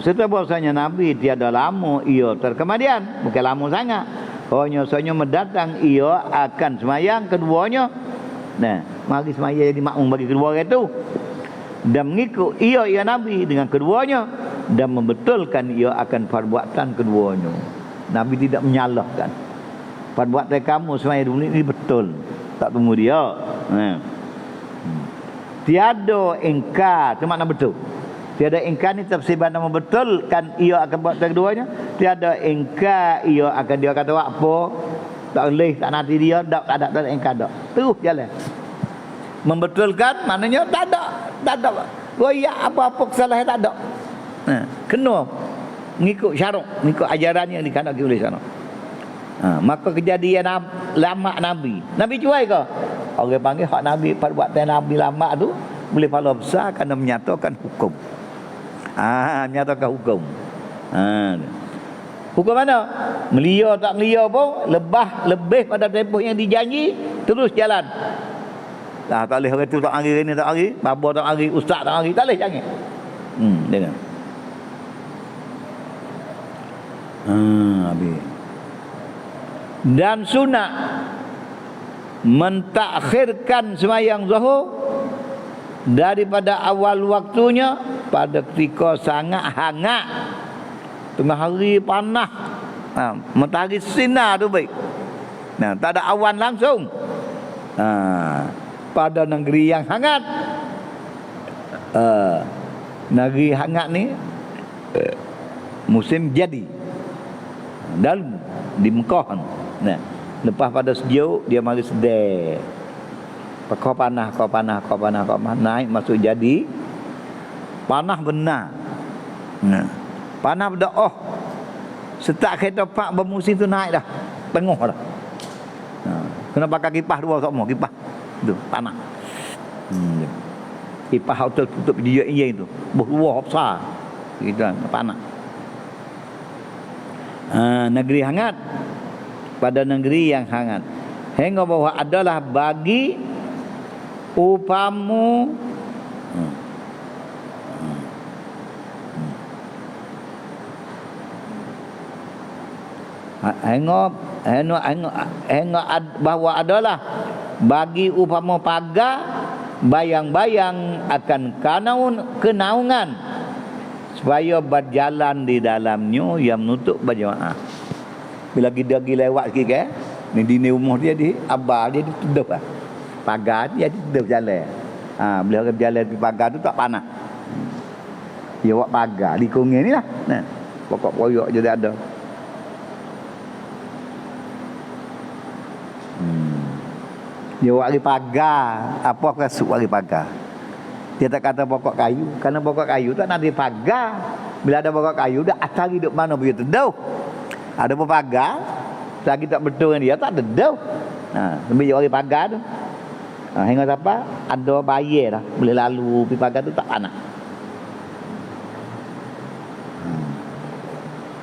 Serta bahasanya Nabi tiada lama ia terkemudian, bukan lama sangat, hanya mendatang ia akan semayang keduanya. Nah, mari semayang jadi makmum bagi kedua orang itu dan mengikut ia Nabi dengan keduanya dan membetulkan ia akan perbuatan keduanya. Nabi tidak menyalahkan. Perbuatan kamu semayang dulu ini betul, tak tunggu dia. Tiada ingkar, itu makna betul. Tiada ingkar ni tafsir nama betul kan ia akan buat keduanya. Tiada ingkar ia akan dia kata apa? Tak boleh tak nanti dia tak ada ingkar dak. Terus jalan. Membetulkan maknanya tak ada. Royak apa-apa kesalahan tak ada. Kena mengikut syarak, mengikut ajaran yang dikandaki oleh sana. Maka kejadian lama Nabi cuai ke? Orang panggil hak Nabi perbuatan Nabi lama tu boleh pahala besar kerana menyatakan hukum. Menyatakan hukum. Hukum mana? Melia tak melia pun lebih pada tempoh yang dijanji, terus jalan. Tak boleh orang tu tak hari ni tak hari, bapa tak hari, ustaz tak hari, tak boleh jangan. Dengar. Habis. Dan sunat mentakhirkan sembahyang zuhur daripada awal waktunya pada ketika sangat hangat tengah hari panas, matahari sinar tu baik. Tak ada awan langsung. Pada negeri yang hangat, negeri hangat ni musim jadi dalam di Mekah. Lepas pada sejuk dia mari sedar. Kau panah naik masuk jadi panah benar. Panah berdoa. Setak kereta pak bermusim tu naik dah. Tengah dah. Kena pakai kipas dua semua kipas. Tu panah. Kipas auto tutup dia tu. Berluar besar. Gitu panah. Negeri hangat. Pada negeri yang hangat. Hingga bahwa adalah bagi upamu bahwa adalah bagi upama pagar bayang-bayang akan kenaungan supaya berjalan di dalamnya yang menutup berjamaah. Bila kita pergi lewat sikit kan, ni di rumah dia di abah dia ditutup lah. Pagar dia ditutup jalan. Bila orang berjalan di pagar tu tak panas. Dia buat pagar di kongeng ni lah. Nah, pokok poyok je dia ada. Dia buat di pagar. Apa kasut buat di pagar? Dia tak kata pokok kayu. Kerana pokok kayu tak nak dipagar. Bila ada pokok kayu, dah asal hidup mana begitu. Dah. Ada pun pagar. Selagi tak betul dengan dia, tak ada dah. Lebih orang pagar tu. Hingga siapa? Ada bayar lah. Boleh lalu pergi pagar tu tak panas.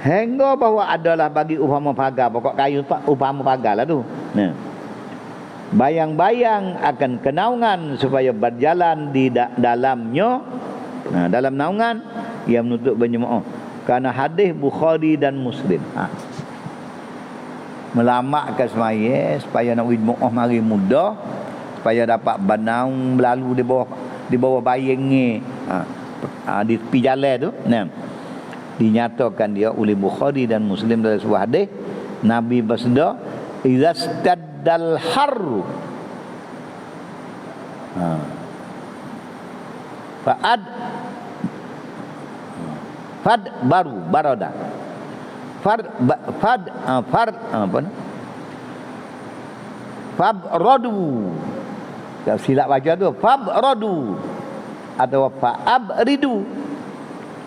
Hingga bahawa adalah bagi upama pagar. Pokok kayu upama pagar lah tu. Bayang-bayang akan kenaungan supaya berjalan di dalamnya. Dalam naungan yang menutup berjemaah. Kerana hadis Bukhari dan Muslim. Melamakkan semaya supaya nak berjemaah mari mudah, supaya dapat bernaung berlalu di bawah bayangnya di tepi jalan tu. Dinyatakan dia oleh Bukhari dan Muslim dalam sebuah hadis. Nabi bersabda, "Idza staddal harru fad baru barada fabradu. Tak silap baca tu, fabradu atau fa'abridu.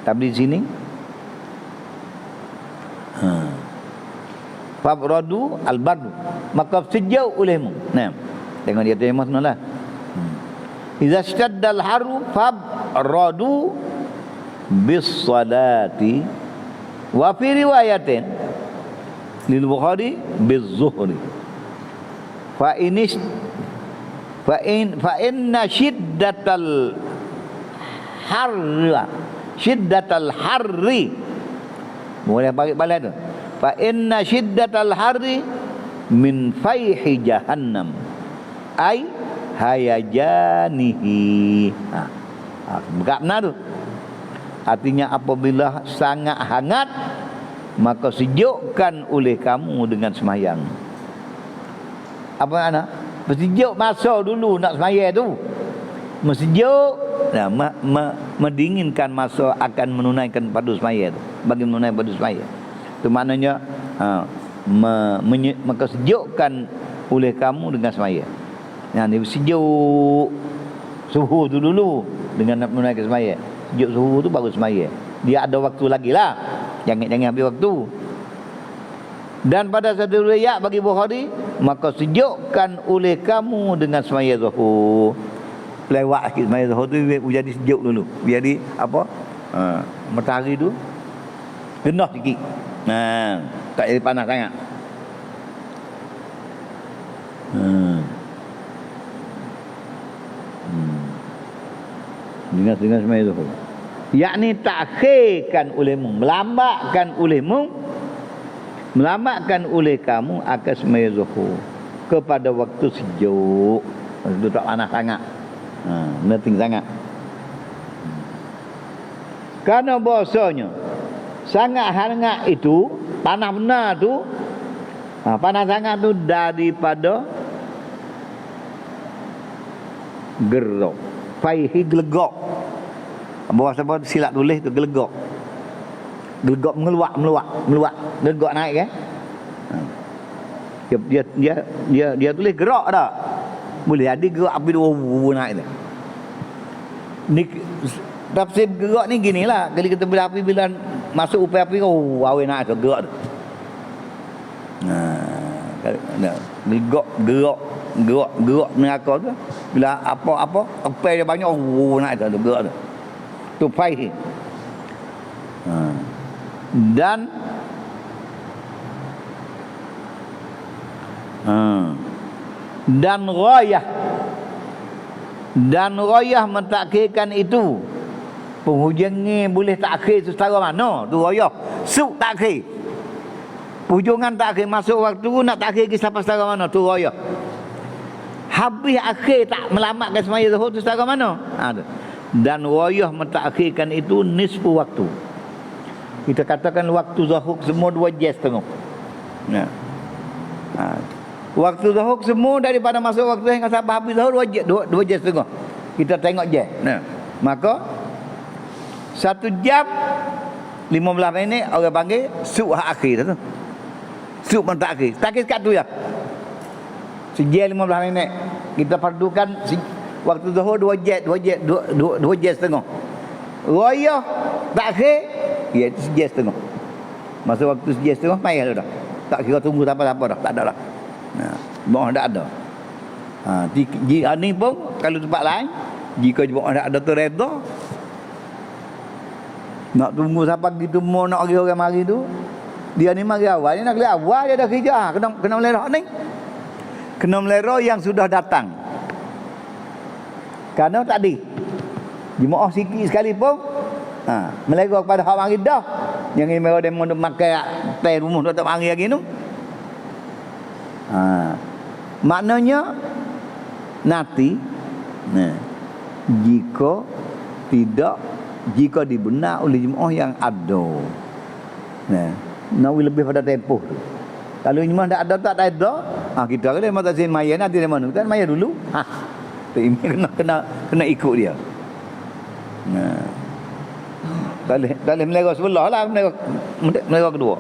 Tapi di sini fabradu al-bardu, maka sejuk olehmu. Tengok dia terima sebenarnya. Idza staddal haru fabradu bis salati wa fi riwayatin lil Bukhari biz zuhri fa inna shiddatal harri boleh balik tu. Fa inna shiddatal harri min fayhi jahannam ai hayajanihi. Berat benar tu. Artinya apabila sangat hangat, maka sejukkan oleh kamu dengan semayang. Apa makna? Bersejuk masa dulu nak semayang tu. Bersejuk, mendinginkan masa akan menunaikan fardu semayang tu. Bagi menunaikan fardu semayang. Itu maknanya maka sejukkan oleh kamu dengan semayang. Yang sejuk suhu tu dulu dengan nak menunaikan semayang. Sejuk suhu tu baru semayang. Dia ada waktu lagi lah. Jangan habis waktu. Dan pada satu riwayat bagi Bukhari, maka sejukkan oleh kamu dengan semayang zuhur. Lewat sikit semayang zuhur tu jadi sejuk dulu. Biar di apa? Matahari tu rendah sikit. Tak jadi panas sangat. Dengan semayang zuhur, yakni takhirkan olehmu, melambatkan oleh kamu akan semayang zuhur kepada waktu sejuk. Itu tak panas sangat, penting sangat. Karena bahasanya sangat hangat itu, panas benar tu, panas sangat tu daripada gerok. Faihi gelegok. Bahasa apa silap tulis tu gelegok. Gelegok meluak. Gelegok naik kan? Dia tulis gerak tak? Boleh ada gerak api tu naik tu. Ni tafsir gerak ni ginilah. Kalau kita bila api bila masuk upai api awe naik tu gerak tu. Gerak neraka tu bila apa dia banyak naik tu gerak tu. Tu faihi. Dan ghayah mentakhirkan itu. Penghujungnya boleh takhir setara mana? Tu ghayah. Suk takhir. Hujungan takhir masuk waktu nak takhir sampai setara mana? Tu ghayah. Habis akhir tak melamatkan semayang zuhur tu setara mana? Tu. Dan royah mentakhirkan itu nisfu waktu. Kita katakan waktu zuhur semua 2 jam setengah. Nah. Waktu zuhur semua daripada masuk waktu yang sampai habis zuhur 2 jam setengah. Kita tengok je. Nah. Maka 1 jam 15 minit orang panggil sub akhir tu. Sub mentakhir. Takhir kat tu ya. Sejam 15 minit. Kita fardukan waktu zuhur 2 jam setengah. Royah takhir iaitu sejam setengah. Masa waktu sejam setengah payah dah. Tak kira tunggu apa-apa dah, tak ada dah. Bohong tak ada. Ni pun kalau tempat lain jika bohong tak ada tu redha. Nak tunggu sampai gitu mau nak orang mari tu. Dia ni mari awal, dia nak kali awal dia dah kerja. Kena melera ni. Kena melera yang sudah datang. Kerana tadi jemaah sikit sekali pun melera kepada hak mari dah. Yang ini mereka demo makan teh rumah tu tak mari lagi tu. Maknanya nanti jika dibenar oleh jemaah yang ada. Nawi lebih pada tempoh tu. Kalau jemaah tak ada, kita kena mata sin maya nanti di mana? Kan maya dulu. Ini kena ikut dia. Kalau melera sebelah lah melera kedua.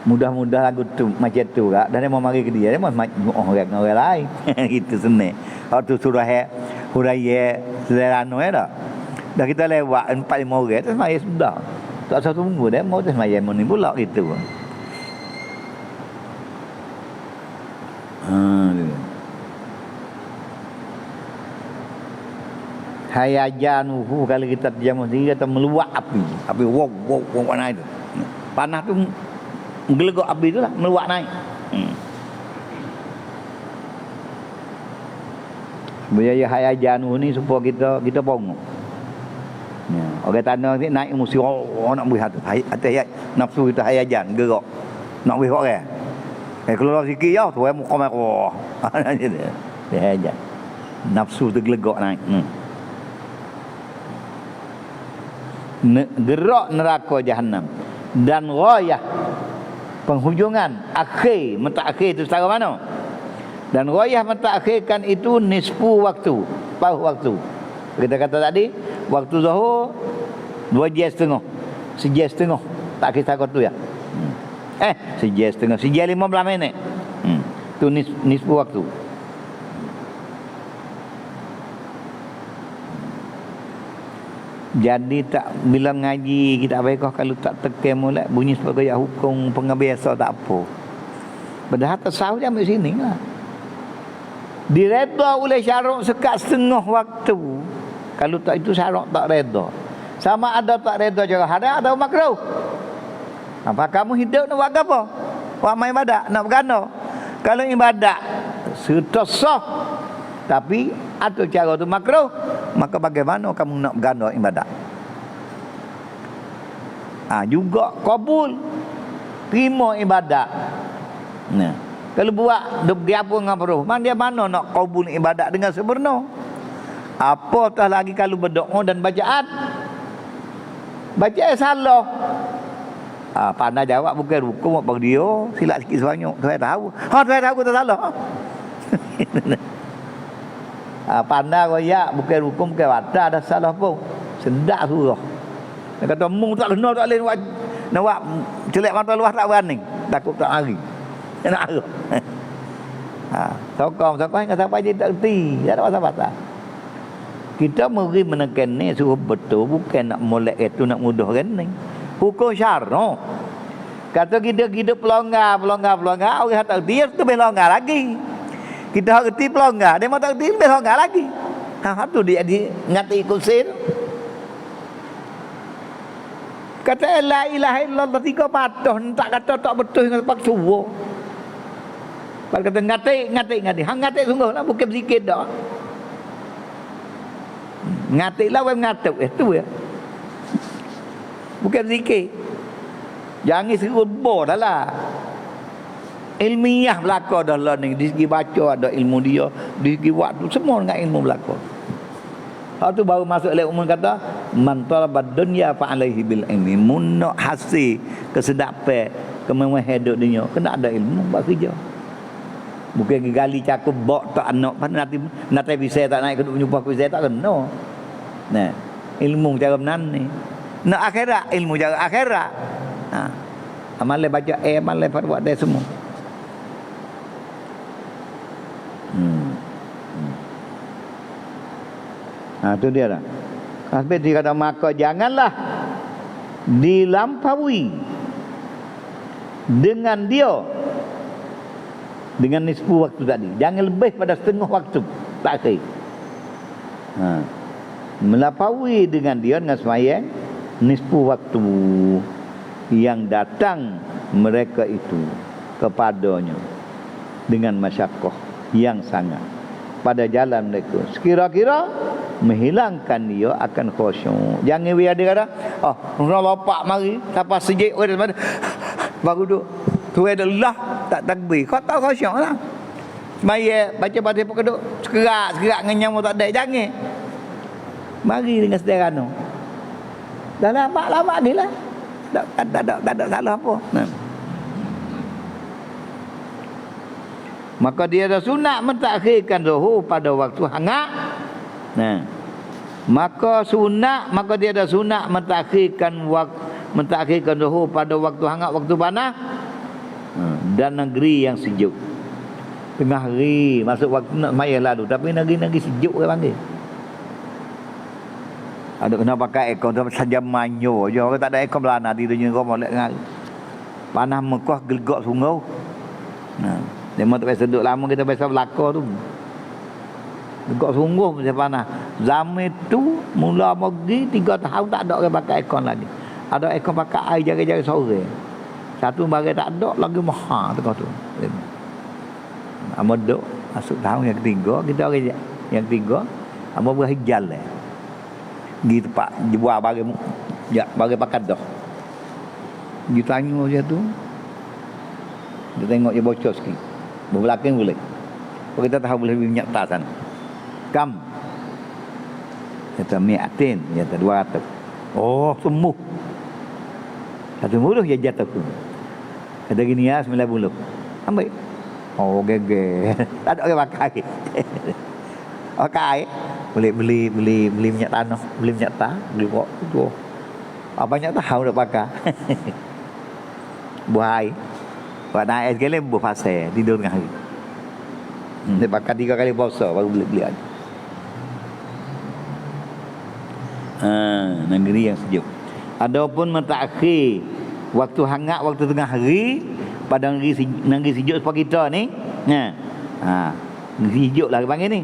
Mudah-mudah lagu tu macam tu kak. Dan dia mau mari ke dia mau orang lain. Itu senang. Waktu surah huraya sederhana dah. Dah kita lewat 4-5 orang tu mari sudah. Tak usah tunggu dia mau tu mari ni pula gitu. Hayajanuhu kalau kita terjemah sendiri kata meluap api wow naik tu. Panah tu menggelegak api tu lah meluap naik. Biaya hayajanuhu ni supaya kita bongok. Orang tanah ni naik emosi nak buih hati nafsu kita hayajan gerak nak buih orang. Keluar sikit ya tu muka merah. Hayajan. Nafsu tergelegak naik. Gerak neraka jahanam dan ghayah penghujungan akhir mentakhir itu secara mana dan ghayah mentakhirkan itu nisfu waktu paruh waktu. Kita kata tadi waktu zuhur 2 jam setengah, sejam setengah tak kisah kau tu ya. Sejam setengah, sejam 15 minit. Tu nisfu waktu. Jadi tak bila mengaji kita baiklah kalau tak tekan molek bunyi sebagai hukum pengabiasa tak apa. Padahal tasawuf dia ambil sini lah. Direda oleh syarak sekat setengah waktu. Kalau tak itu syarak tak reda. Sama ada tak reda juga ada makruh. Apa kamu hidup nak buat apa? Buat main ibadat, nak berganda. Kalau ibadat sudah sah tapi atau cara tu makruh, maka bagaimana kamu nak berganda ibadat? Juga kabul terima ibadat. Kalau buat dia apa dengan peruh, dia mana nak kabul ibadat dengan sempurna? Apatah lagi kalau berdoa dan bacaan salah. Pandai jawab bukan rukun apa dia silap sikit sebanyak tu saya tahu. Saya tahu tak salah. Pandai royak bukan rukun bukan wadah ada salah pun. Sedak surah. Dia kata mung tak benar tak boleh nak buat celak mata luas tak berani. Takut tak hari. Dia nak arah. Sokong yang kata apa je tak erti. Tak ada pasal-pasal. Kita mesti menekan ni suruh betul bukan nak molek itu nak mudahkan ni. Hukum syarak. Kata kita pelonggar orang tak erti tu lebih longgar lagi. Kita erti pelonggar dia mau tak erti lebih longgar lagi. Tu dia ngati kusin. Kata la ilaha illallah 3 patah tak kata tak betul dengan pak suwo. Pak kata ngati. Hang ngati sungguh lah bukan sikit dah. Ngati lah wang ngatuk itu ya. Bukan zikir. Jangan serut bo dah lah. Ilmiah belaka dah lah ni. Di segi baca ada ilmu dia. Di segi waktu semua dengan ilmu belaka. Hak tu baru masuk oleh umum kata man talabad dunya fa alaihi bil ilmi. Mun nak hasil kesedapan kemewahan hidup dunia kena ada ilmu buat kerja. Bukan gali cakap bok tak anak nanti bisa tak naik keduk jumpa aku saya tak kena. Nah, ilmu cara menan ni. Nak akhirat ilmu cara akhirat. Ha. Amal baca amal buat dia semua. Ha tu dia dah. Habis dia kata maka janganlah dilampaui dengan dia dengan nisfu waktu tadi. Jangan lebih pada setengah waktu takhir. Ha. Melampaui dengan dia dengan sembahyang nisfu waktu yang datang mereka itu kepadanya dengan masyaqqah yang sangat pada jalan mereka. Sekira-kira menghilangkan dia akan khusyuk. Jangan biar dia kata, oh, lopak mari, siapa sejik baru duduk. Tu ada lah tak takbir. Kau tahu khusyuk lah. Semaya baca baca pun keduk sekerak ngenyam tak ada. Jangan. Mari dengan sederhana. Dah lama dia lah. Tak ada salah apa. Nah. Maka dia ada sunat mentakhirkan zuhur pada waktu hangat. Nah. Maka dia ada sunat mentakhirkan zuhur pada waktu hangat, waktu panas. Dan negeri yang sejuk. Tengah hari masuk waktu nak sembahyang lalu, tapi negeri sejuk dia panggil. Ada kena pakai aircon saja manyo je. Orang tak ada aircon belana di dunia kau molek dengar. Panas Mekah gelegak sungai. Nah, dia mau tak biasa duduk lama kita biasa belakang tu. Gelegak sungguh macam panas. Zaman tu mula pergi 3 tahun tak ada orang pakai aircon lagi. Ada aircon pakai air jari-jari sore. Satu bagai tak ada lagi mahal tengah tu. Amo duk masuk tahun yang ketiga, kita orang yang ketiga amo berhijal lah. Gi tempat jual bagi ya bagi pakai dah. Dia tanya dia tu. Dia tengok dia bocor sikit. Berbelakang boleh. Kita tahu boleh minyak tas sana. Kam. Kata mi'atin, kata 200. Oh, sembuh. Satu muluh dia jatuh tu. Kata gini ya 90. Ambil. Oh geger. Tak ada orang pakai. Pakai. Boleh beli minyak tanah, beli minyak tas, beli kok tu. Apa banyak tahu dah pakai. Buai. Buat naik sekali buat pasal tidur tengah hari. Dia pakai 3 kali puasa baru beli ada. Negeri yang sejuk. Adapun mentakhir waktu hangat, waktu tengah hari pada negeri sejuk seperti kita ni. Negeri sejuk lah panggil ni.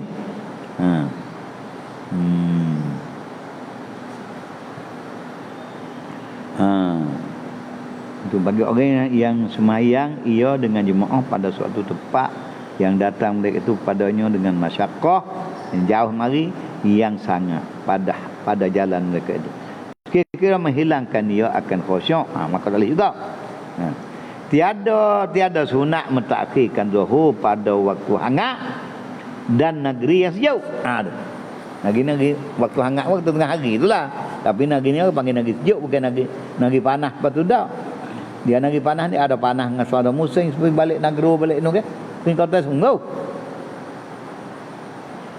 Untuk bagi orang yang semayang ia dengan jemaah pada suatu tempat yang datang mereka itu padanya dengan masyaqqah yang jauh mari yang sangat pada jalan mereka itu. Kira-kira menghilangkan dia akan khusyuk. Maka boleh juga. Tiada sunat mentakhirkan zuhur pada waktu hangat dan negeri yang sejuk. Negeri waktu hangat waktu tengah hari itulah. Tapi negeri ni panggil negeri sejuk, bukan negeri panas betul dah. Dia negeri panas ni ada panas dengan suara musim seperti balik negeri balik nu kan. Ni kota sungguh.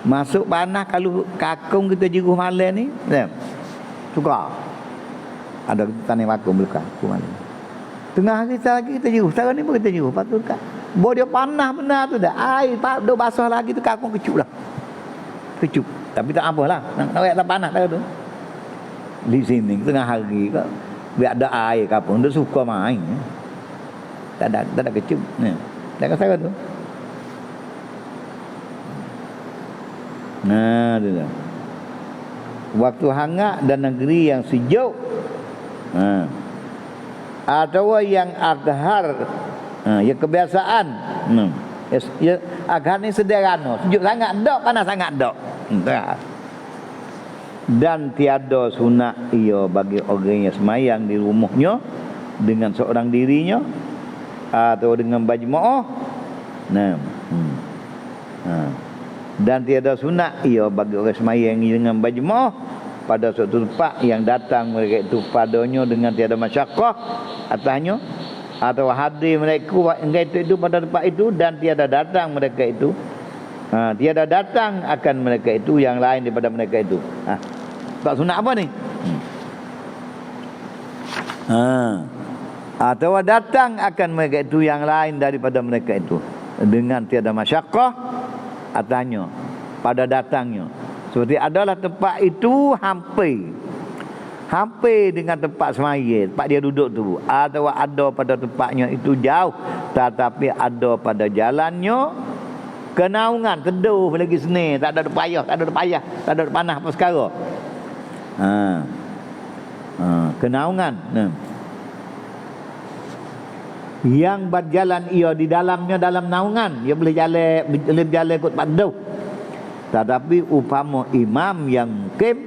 Masuk panas kalau kakung kita jeruh malam ni, suka. Ada tanah vakum belakang malam. Tengah hari lagi kita jeruh, sekarang ni pun kita jeruh patut kan. Bo dia panas benar tu dah. Air duk basah lagi tu kakung kecup dah. Kecup. Tapi tak apalah. Nak tak panas dah tu. Di sini tengah hari ke biar ada air kapung dia suka main. Tak ada kecup. Tak kata tu. Nah, tu dah. Waktu hangat dan negeri yang sejuk. Atau yang aghar, yang kebiasaan. Ya, aghar ni sederhana, sejuk sangat dak, panas sangat dak. Dan tiada sunat ia bagi orang yang semayang di rumahnya dengan seorang dirinya atau dengan berjemaah. Dan tiada sunat ia bagi orang semayang dengan berjemaah pada suatu tempat yang datang mereka itu padanya dengan tiada masyaqqah atasnya, atau hadir mereka itu pada tempat itu dan tiada datang mereka itu, tiada datang akan mereka itu yang lain daripada mereka itu. Tak sunat apa ni? Atau datang akan mereka itu yang lain daripada mereka itu dengan tiada masyaqqah atasnya pada datangnya. Seperti adalah tempat itu hampir dengan tempat semaya, tempat dia duduk tu, atau ada pada tempatnya itu jauh, tetapi ada pada jalannya kenaungan, teduh lagi seni, tak ada payah, tak ada panah apa sekarang. Kenaungan. Yang berjalan ia di dalamnya dalam naungan, ia boleh jalan ikut padu. Tetapi upama imam yang mukim,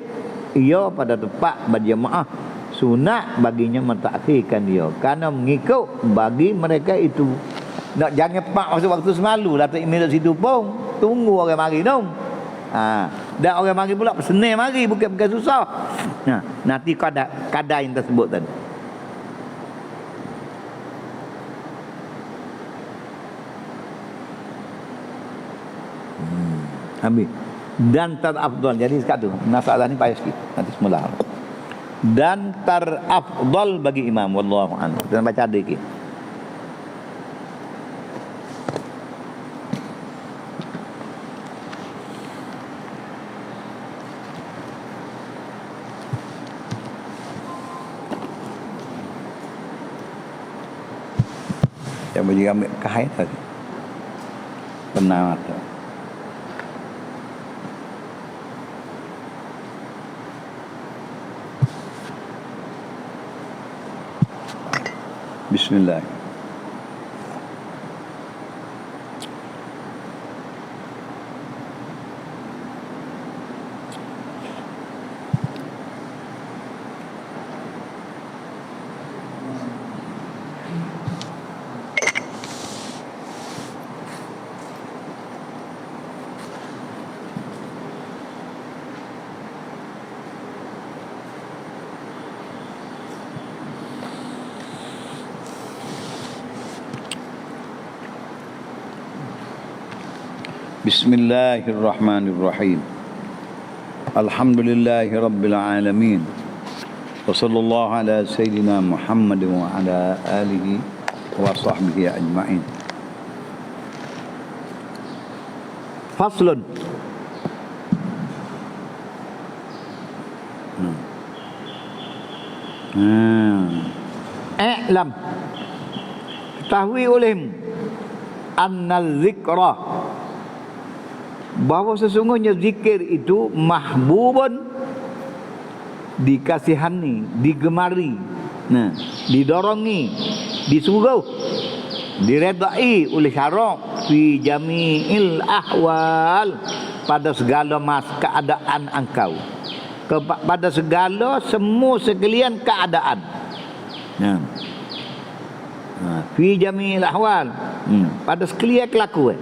ia pada tempat berjemaah, sunat baginya mentakhirkan dia kerana mengikut bagi mereka itu. Nak jangan pak waktu semalu lah tak imam situ pun tunggu orang mari dong. Dan orang mari pula senang mari, bukan susah. Nanti kadar yang tersebut tadi. Habis. Dan terafdal. Jadi sekat tu masalah ni payah sikit. Nanti semula. Dan terafdal bagi imam, wallahu a'lam. Kita baca sedikit. Yang bagi ambil kahai tadi. Pernah ada. Bismillah. Bismillahirrahmanirrahim. Alhamdulillahi rabbil alamin. Wa sallallahu ala sayyidina Muhammad wa ala alihi wa sahbihi ajma'in. Faslun. I'lam, ketahui olehmu annal zikra, bahawa sesungguhnya zikir itu mahbubun, dikasihani, digemari, didorongi, disuruh, diredai oleh syarak fi jami'il ahwal, pada segala keadaan engkau, pada segala semua sekalian keadaan. Fi jami'il ahwal, pada sekalian kelakuan.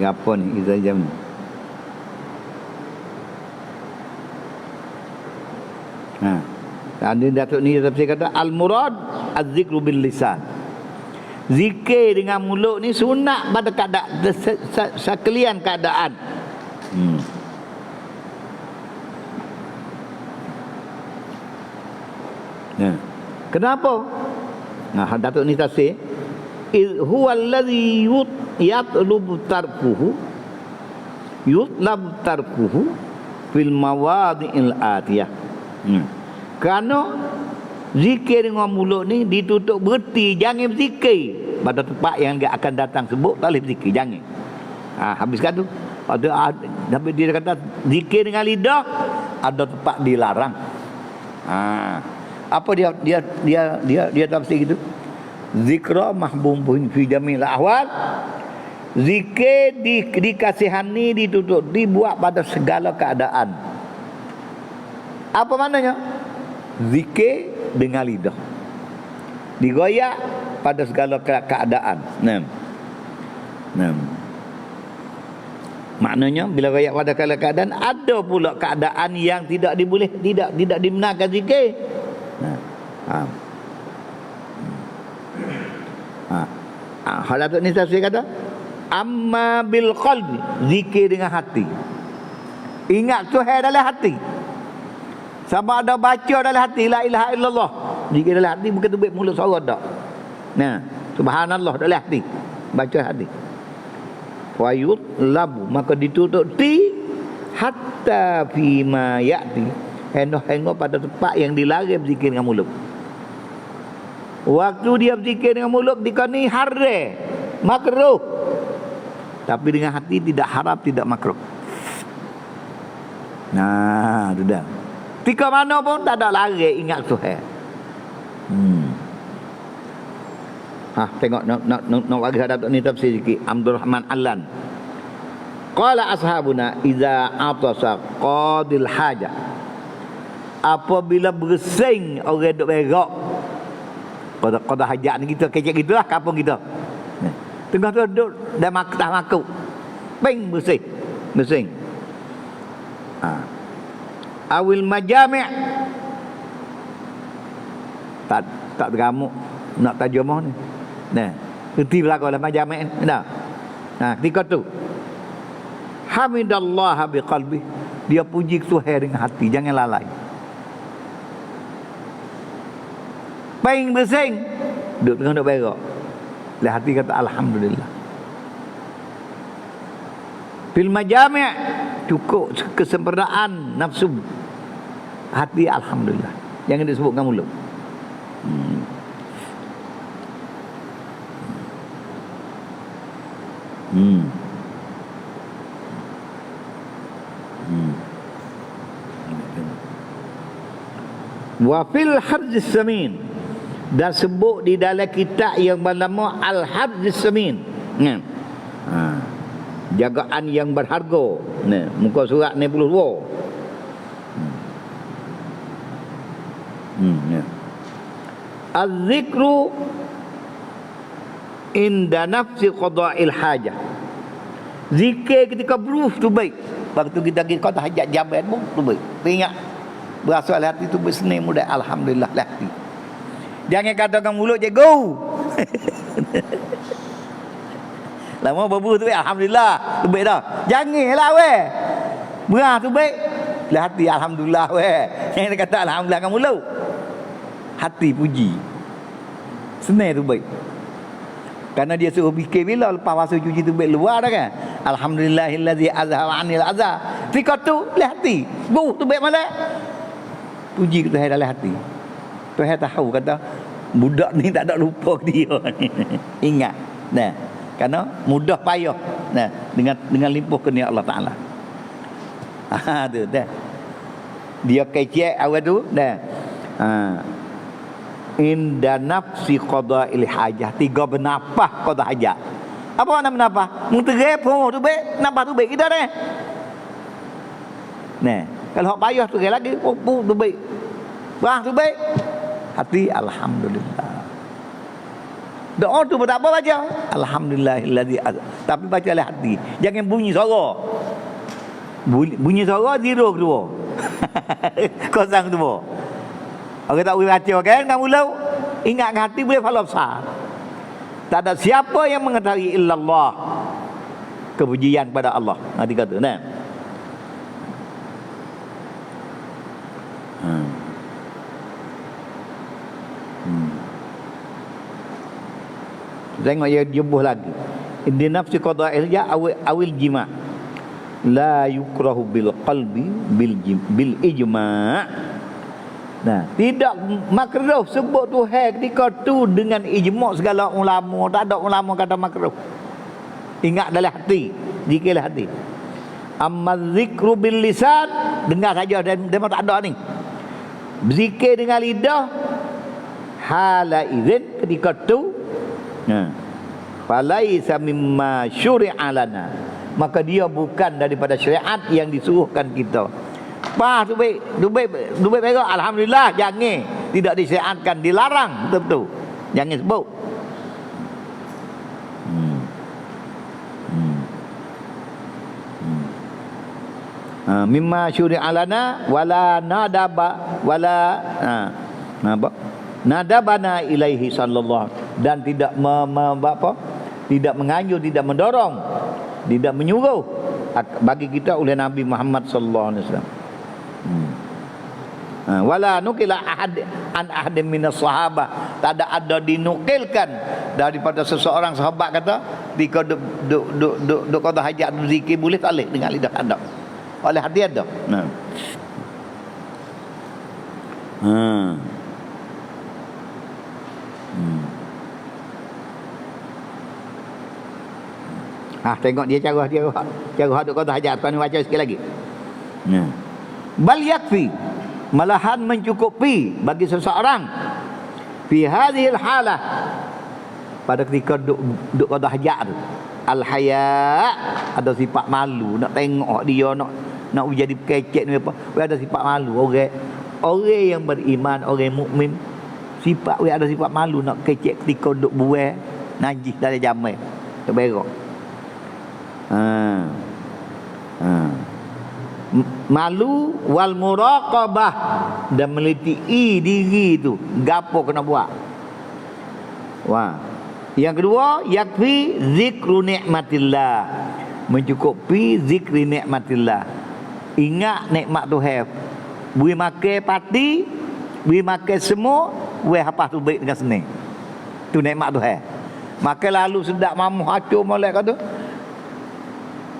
Apa ni Iza jam ni? Tadi Datuk ni tafsir kata al-murad az-zikru bil lisan. Zikir dengan mulut ni sunat pada keadaan sekalian keadaan. Kenapa? Datuk ni tafsir, huwa allazi yatlub tarkuhu fil mawadi'il atiyah. Kerana zikir dengan mulut ni ditutup berhenti, jangan berzikir pada tempat yang akan datang sebut, tak boleh berzikir, jangan. Habiskan tu. Tapi dia kata zikir dengan lidah ada tempat dilarang. Apa dia tafsir gitu? Zikra mahbubun fi jamil ahwal, zikir dikasihani, ditutup, dibuat pada segala keadaan. Apa maknanya? Zikir dengan lidah. Digoyak pada segala keadaan. Nah. Maknanya bila goyak pada segala keadaan, ada pula keadaan yang tidak dibenarkan zikir. Halatul ni tafsir kata, amma bil qalbi, zikir dengan hati. Ingat Tuhan dalam hati. Sama ada baca dalam hati la ilaha illallah. Zikir dalam hati bukan tubik mulut suara dak. Nah, subhanallah dalam hati. Baca hati. Wa yutlabu, maka ditutup ti hatta fi ma ya'ti. Hendak pada tempat yang dilarang zikir dengan mulut. Waktu dia berzikir dengan mulut dikani haram, makruh. Tapi dengan hati tidak haram, tidak makruh. Nah, tu dah. Tika mana pun tak ada lari ingat Tuhan. Tengok nak bagi hadap ni tafsir sikit. Abdul Rahman Allan. Qala ashabuna idza atasa qadil haja. Apabila bersing orang duk berak. Qada hajat ni kita kecek gitulah kampung kita. Tengah tu duduk dah makuk. Beng bersing. Awil majami' tak tergamuk nak terjemah ni. Nah, erti belaka dalam majami' ni. Nah. Ketika tu hamidallah biqalbi, dia puji Tuhan dengan hati, jangan lalai. Paling bersing duduk tengah duk berak. Dalam hati kata alhamdulillah. Fil majami' cukup kesempurnaan nafsu. Hati alhamdulillah. Jangan disebutkan mulut. Wa fil hadzis samin, dan sebut di dalam kitab yang bernama Al-Hadzis Samin. Jagaan yang berharga. Muka surat 92. Az-zikru inda nafsi qada'il hajah. Zikir ketika beruh tu baik. Waktu kita qada hajat jabat pun tu baik. Ingat berasal hati tu berseni mudah, alhamdulillah hati. Jangan katakan mulut je go. Lama berbuh tu baik, alhamdulillah tu baik dah. Janganlah weh. Berah tu baik. Lah hati alhamdulillah weh. Jangan kata alhamdulillah dengan mulut. Hati puji. Senang tu baik. Kerana dia suruh fikir bila lepas masa cuci tu baik luar dah kan. Alhamdulillahillazi azhaba 'anil adza. Fikir tu lah hati. Buh tu baik malah. Puji kita dalam hati. Tuhan tahu kata budak ni tak ada lupa dia. Ingat. Nah, kerana mudah payah. Nah, dengan limpah kurnia Allah Taala. Tu dah. Dia kecek awal tu dah. Inda nafsi qada'il hajah, 3 bernafas qada hajat. Apa makna bernafas? Mengterep tu baik, nafas tu baik kita dah. Nah, kalau hak payah tu lagi tu baik. Wah tu baik. Hati alhamdulillah. Doa tu tak apa baca. Alhamdulillahillazi. Tapi bacalah hati. Jangan bunyi suara. Bunyi suara zero kedua. Kosong kedua. Orang tak boleh baca kan dengan mulut. Ingat dengan hati boleh pahala besar. Tak ada siapa yang mengetahui illallah. Kepujian kepada Allah. Nanti kata nah. Tengok dia jebuh lagi. Di nafsi qada'il ja awil jima' la yukrahu bil qalbi bil ijma'. Nah, tidak makruh sebut Tuhan ketika tu dengan ijma' segala ulama. Tak ada ulama kata makruh. Ingat dalam hati, zikirlah hati. Amma zikru bil lisan, dengar saja dan dia tak ada ni. Berzikir dengan lidah hala izin ketika tu falaisa mimma syuri'a lana, maka dia bukan daripada syariat yang disuruhkan kita. Pas tu baik berak alhamdulillah, jangan, tidak disyariatkan, dilarang betul. Jangan sebut. Mimma syuri'a lana wala nadaba wala apa? Nadabana ilaihi sallallahu, dan tidak tidak menganjur, tidak mendorong, tidak menyuruh bagi kita oleh Nabi Muhammad sallallahu alaihi wasallam. Wala nukila an ahadin minas sahabah, tak ada dinukilkan daripada seseorang sahabat kata jika duk qada hajat zikir boleh tak boleh dengan lidah ada oleh hati ada. Tengok dia cara duk qada hajat. Tuan baca sikit lagi. Bal yakfi, malahan mencukupi bagi seseorang fi hadhil halah, pada ketika duk qada hajat tu, al haya, ada sifat malu, nak tengok dia, nak jadi kecek ni apa, ada sifat malu. Orang yang beriman, orang mukmin, ada sifat malu, nak kecek ketika duk buai najis dalam jamai terberak. Malu wal muraqabah, dan meliti diri tu gapo kena buat. Yang kedua, yakfi zikru nikmatillah, mencukupi zikri nikmatillah, ingat nikmat Tuhan. Bui makan pati, bui makan semua, we hafaz tu baik dengan senang. Tu nikmat Tuhan. Makan lalu sedap mamu hacur molek kata.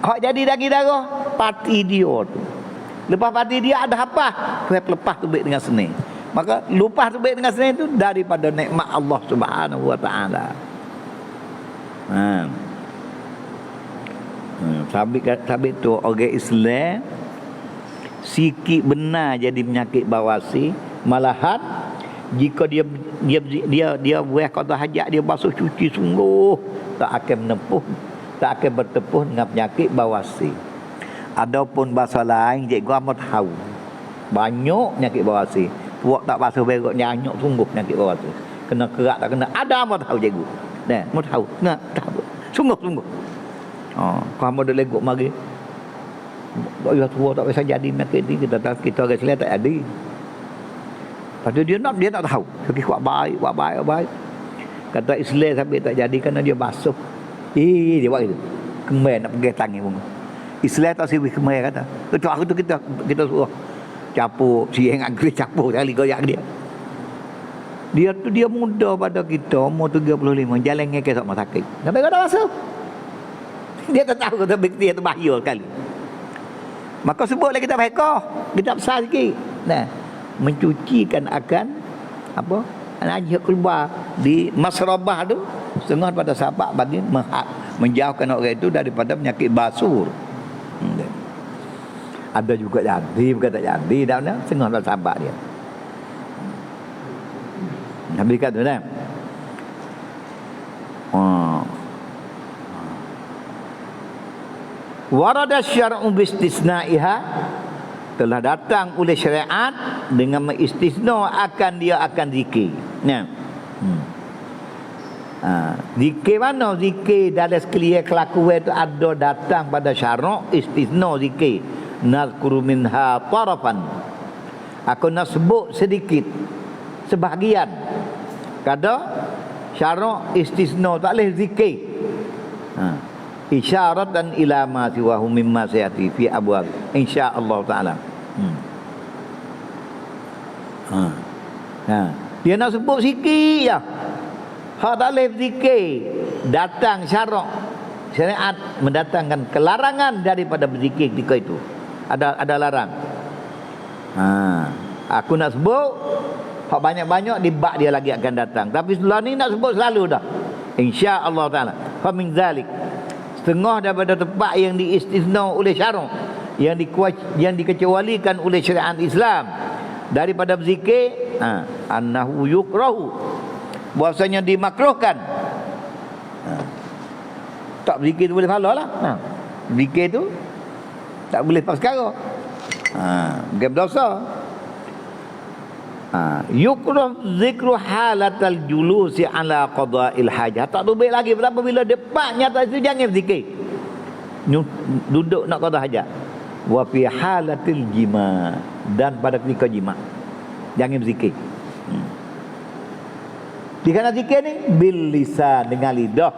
Hak jadi daging darah pati dia tu. Lepas pati dia ada apa? Lepas tu baik dengan senang. Maka lupa tu baik dengan senang tu daripada nikmat Allah Subhanahu wa taala. Sabit tu orang Islam sikit benar jadi penyakit bawasi, malahan jika dia buah qada hajat, dia basuh cuci sungguh, tak akan menempuh, tak akan bertepuh dengan penyakit bawasi. Adapun bahasa lain cikgu amat tahu banyak penyakit bawasi. Puak tak basuh berak nyanyuk sungguh penyakit bawasi. Kena kerak tak kena, ada amat tahu cikgu. Nah, amat tahu. Nah, tahu. Sungguh. Kamu dah legok mari. Ya tua tak bisa jadi penyakit ni, kita orang Islam tak jadi. Padahal dia nak tahu. Jadi buat baik. Kata Islam sampai tak jadi kerana dia basuh. Dia buat itu. Kemai nak pergi tangan pun. Islam tak siwi kemai kata. Itu aku tu kita suruh capur, siang agri capur kali goyak dia. Dia muda pada kita, umur 35, jalan ngekek sama sakit. Sampai kau dah basuh. Dia tak tahu kata bukti itu bahaya sekali. Maka sebutlah kita mereka, kita besar sikit. Nah, mencucikan akan apa? Najis keluar di masrabah tu, setengah pada sahabat bagi menjauhkan orang itu daripada penyakit basur. Ada juga jadi, bukan tak jadi, dah setengah pada sahabat dia. Nabi kata dah. Warada syar'u bistisna'iha, telah datang oleh syariat dengan mengistisna akan dia akan zikir. Nah. Zikir mana? Zikir dalam sekalian kelakuan itu ada datang pada syarak istisna zikir. Nazkuru minha tarafan. Aku nak sebut sedikit, sebahagian. Kada syarak istisna tak boleh zikir. Isyaratan ila ma siwahu mimma sayati fi abwab insyaallah taala. Dia nak sebut sikit ya. Hak tak boleh zikir, datang syarak syariat mendatangkan kelarangan daripada berzikir ketika itu. Ada larang. Aku nak sebut hak banyak-banyak di bak dia lagi akan datang. Tapi setelah ni nak sebut selalu dah. Insya-Allah taala. Fa min zalik, setengah daripada tempat yang diistisna oleh syarak, yang dikecualikan oleh syariat Islam daripada berzikir, annahu yukrahu, bahasanya dimakruhkan. Tak berzikir tu boleh pahala lah. Berzikir tu tak boleh pas sekarang. Bukan berdosa. Yukrah zikru halatal julusi ala qada'il hajat. Tak tu baik lagi apabila depan nyata itu jangan zikir. Duduk nak qada hajat. Wa fi halatil jima, dan pada ketika jima jangan zikir. Jika nak zikir ni bil lisan, dengan lidah.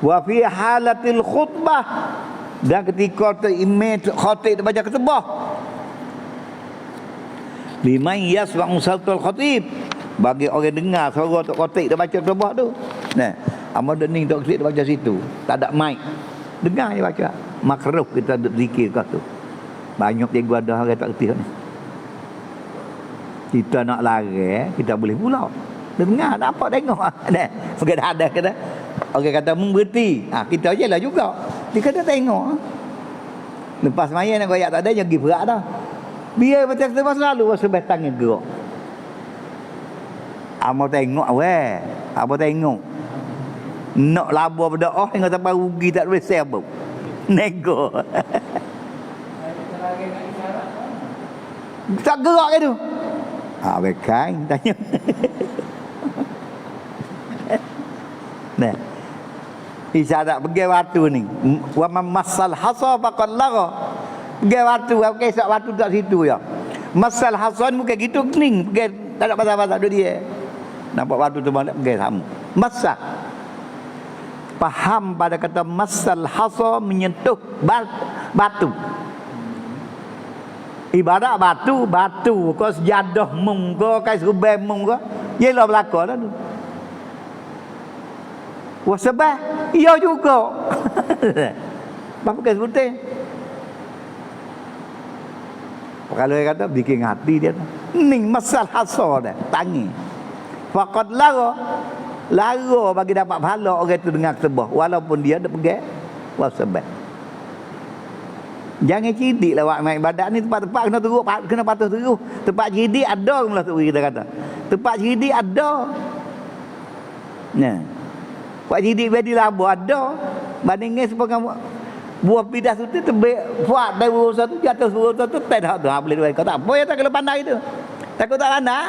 Wa fi halatil khutbah, dan ketika imam khatib baca khutbah, liman yasma'u sautul khatib, bagi orang dengar suara tok khatib dia baca khutbah tu. Nah, amal dening tok khatib dia baca situ, tak ada mic. Dengar dia baca. Makruh kita zikir kat tu. Banyak cikgu ada orang tak kerti ni. Kita nak lari, kita boleh pula. Dengar tak apa tengok. Nah, pergi ada kata. Orang kata berhenti. Kita je lah juga. Dia kata tengok. Lepas maya nak koyak tak ada, jangan pergi berat dah. Biar macam tu selalu sebab tangan gerak. Amo tengok weh. Apa tengok? Nak labur berdoa hingga sampai rugi tak boleh apa. Nego. Tak gerak ke tu? Bekai tanya. Nah. Isyarat pergi waktu ni. Wa masal hasa faqad lagha. Pergi waktu, okey sak waktu tak situ ya. Masal hasan bukan gitu kening, pergi tak ada pasal-pasal dia. Nampak waktu tu mana pergi sama. Masal. Faham pada kata masal hasa, menyentuh batu. Ibarat batu kau sejadah mung kau kai serbai mung kau. Yelah belaka dah tu. Wah sebab ia juga. Apa kes putih? Kalau dia kata bikin hati dia tu. Ning masal hasa dah, tangi. Faqad lara bagi dapat pahala orang tu dengar khutbah walaupun dia dah pergi wasabah. Jangan cidik lah buat ibadat ni, tempat-tempat kena teruk, kena patuh teruk. Tempat cidik ada mula tu kita kata. Tempat cidik ada. Nah. Pak cidik bedi labu ada. Bandingnya sepakan buah pidas tu tebik buat dari urusan tu jatuh urusan tu tak dah tu. Boleh duit kau tak apa ya tak kalau pandai tu. Takut tak pandai.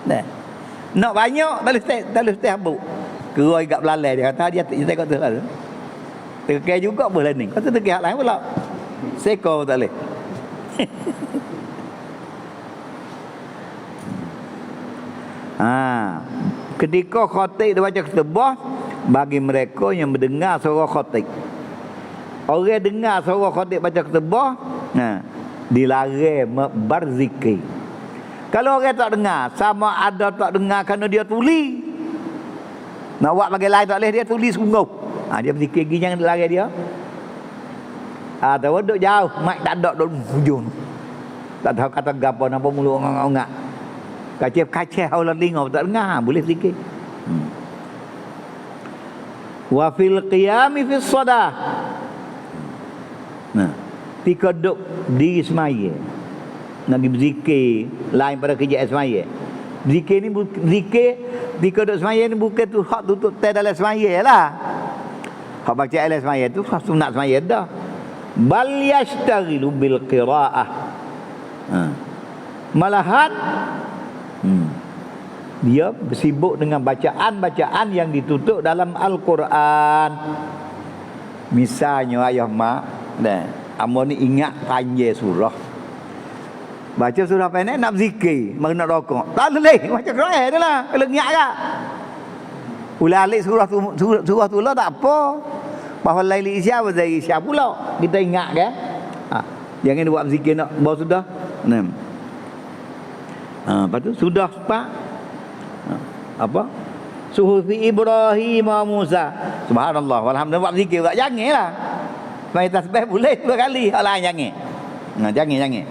Nah. Nak banyak tak boleh habuk. Keroi kat belalai dia kata dia tengok tu lah. Terkai juga boleh ni. Kata terkai hak lain pula. Seko tak boleh. Ketika khatib dia baca khutbah, bagi mereka yang mendengar suara khatib. Orang dengar suara khatib baca khutbah, dilarang berzikir. Kalau orang tak dengar, sama ada tak dengar kerana dia tuli. Nak buat bagi lain tak boleh, dia tuli sungguh. Dia berzikir gigi, jangan lari dia. Atau duduk jauh, mic tak ada duduk hujung. Tak tahu kata gapo nampak mulut ngak-ngak. Kacau Allah lingo tak dengar, boleh berzikir. Wa fil qiyami fis shadah. Tika duduk di semaya. Nak berzikir lain pada kerja semaya. Zikir ni zikir tika duduk semaya ni bukan tu hak tutup teh dalam semaya lah. Hak baca alas semaya tu sunat semaya dah. Bal yashtaghilu bil qiraah. Malahan dia bersibuk dengan bacaan-bacaan yang ditutup dalam Al-Quran. Misalnya ayah mak, amo ni ingat panjang surah. Baca surah pendek nak zikir, nak rokok. Tak boleh, baca Quran dia lah. Kalau ingat tak? Ulalik surah tu lah tak apa. Bahawa laili isya wa zai isya pula. Kita ingat kan? Jangan buat zikir nak bawa sudah. Lepas tu sudah pak. Apa? Suhufi Ibrahim wa Musa. Subhanallah walhamdulillah, buat zikir tak janganlah. Mai tasbih boleh 2 kali, hal lain jangan. Jangan.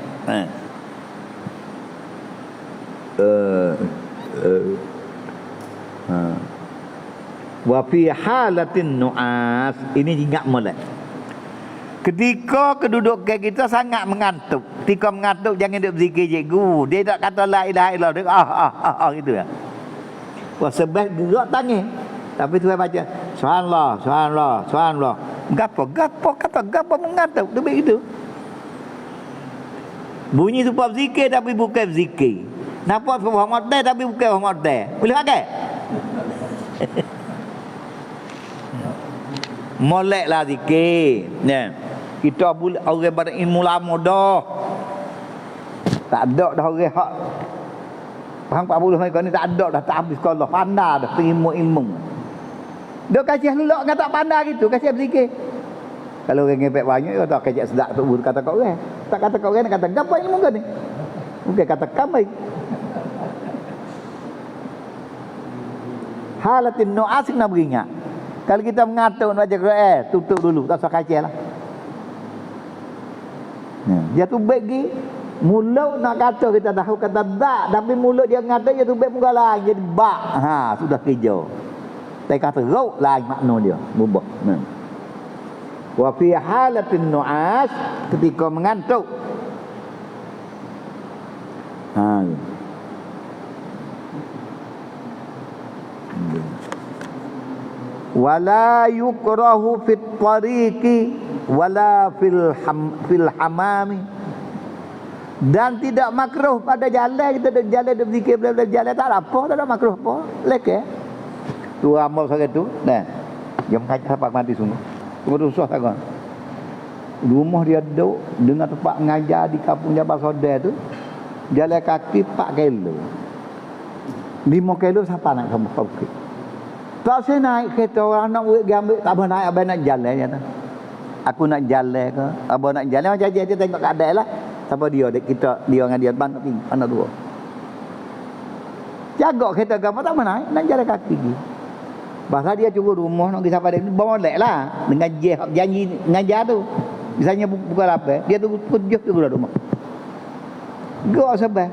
Wa fi halatin nu'as, ini ingat molek. Ketika kedudukan kita sangat mengantuk. Ketika mengantuk jangan duk berzikir cikgu. Dia tak kata la ilaha illallah gitu ya. Wah sebab gerak tangan. Tapi tu baca subhanallah, subhanallah, subhanallah. Gapo kata gapo mengatuk demi itu. Bunyi sebab zikir tapi bukan zikir. Nampak sebab modal tapi bukan modal. Boleh pakai? Moleklah zikir. Nah, kita boleh orang berilmu lama dah. Tak ada dah orang hak faham 40 mereka ni tak ada dah, tak habis sekolah, pandai dah ilmu-ilmu. Dia kasih lelak dengan tak pandai gitu, kasih berzikir. Kalau orang ngepek banyak, dia tak kajak sedap tu kata kau orang. Tak kata kau orang, kata apa ilmu kau ni? Bukan kata kami. Halatin nu'as kena beringat. Kalau kita mengatur nak baca Quran, tutup dulu, tak usah kacau lah. Dia tu baik lagi. Mulut nak kata kita tahu kata tak, tapi mulut dia ngata dia tu baik muka lain jadi bak. Ha, sudah kerja. Tapi kata rau lain makna dia, berubah. Wa fi halatin nu'as, ketika mengantuk. Ha. Wala yukrahu fit tariqi wala fil hamami. Dan tidak makruh pada jalan, kita duduk jalan duduk zikir bela-bela jalan, tak ada apa, tak ada makruh apa. Lek tu amal sangat tu. Nah, dia mengajar sampai mati semua. Cuma susah tak kan. Rumah dia duduk dengan tempat mengajar di kampung Jabal Sodeh tu. Jalan kaki 4 kilo. 5 kilo siapa nak kamu bukit. Tak saya naik kereta orang nak buat gambar, tak boleh naik, abang nak jalan je tu. Aku nak jalan ke, abang nak jalan macam dia tengok keadaan lah. Siapa dia, kita dia dengan dia bantu pergi anak dua. Jaga kereta gambar tak boleh naik, nak jalan kaki pergi. Bahasa dia cuba rumah nak pergi sampai dia boleh lah dengan janji ngajar tu. Misalnya bukan apa, dia tu tujuh tu rumah. Gak sebab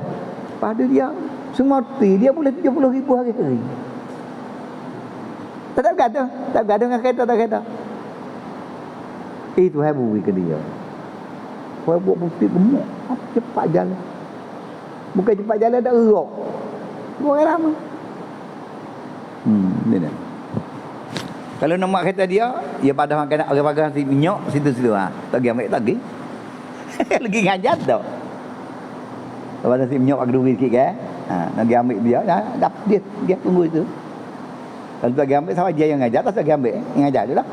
pada dia semati dia boleh 70,000 hari-hari. Tak ada dengan kereta, tak kereta. Itu hebu ke dia. Kau buat bukti gemuk, cepat jalan. Bukan cepat jalan dah erok. Buat ramai. Ni dah. Kalau nak mak kereta dia pada makan orang pakai si minyak situ-situ ah. Tak pergi ambil lagi. Lagi ngajar dah. Lepas tu si minyak pakai duit sikit kan. Nak pergi ambil dia, dia tunggu itu. Kalau tak pergi ambil sama dia yang ngajar, tak pergi ambil, ngajar je lah.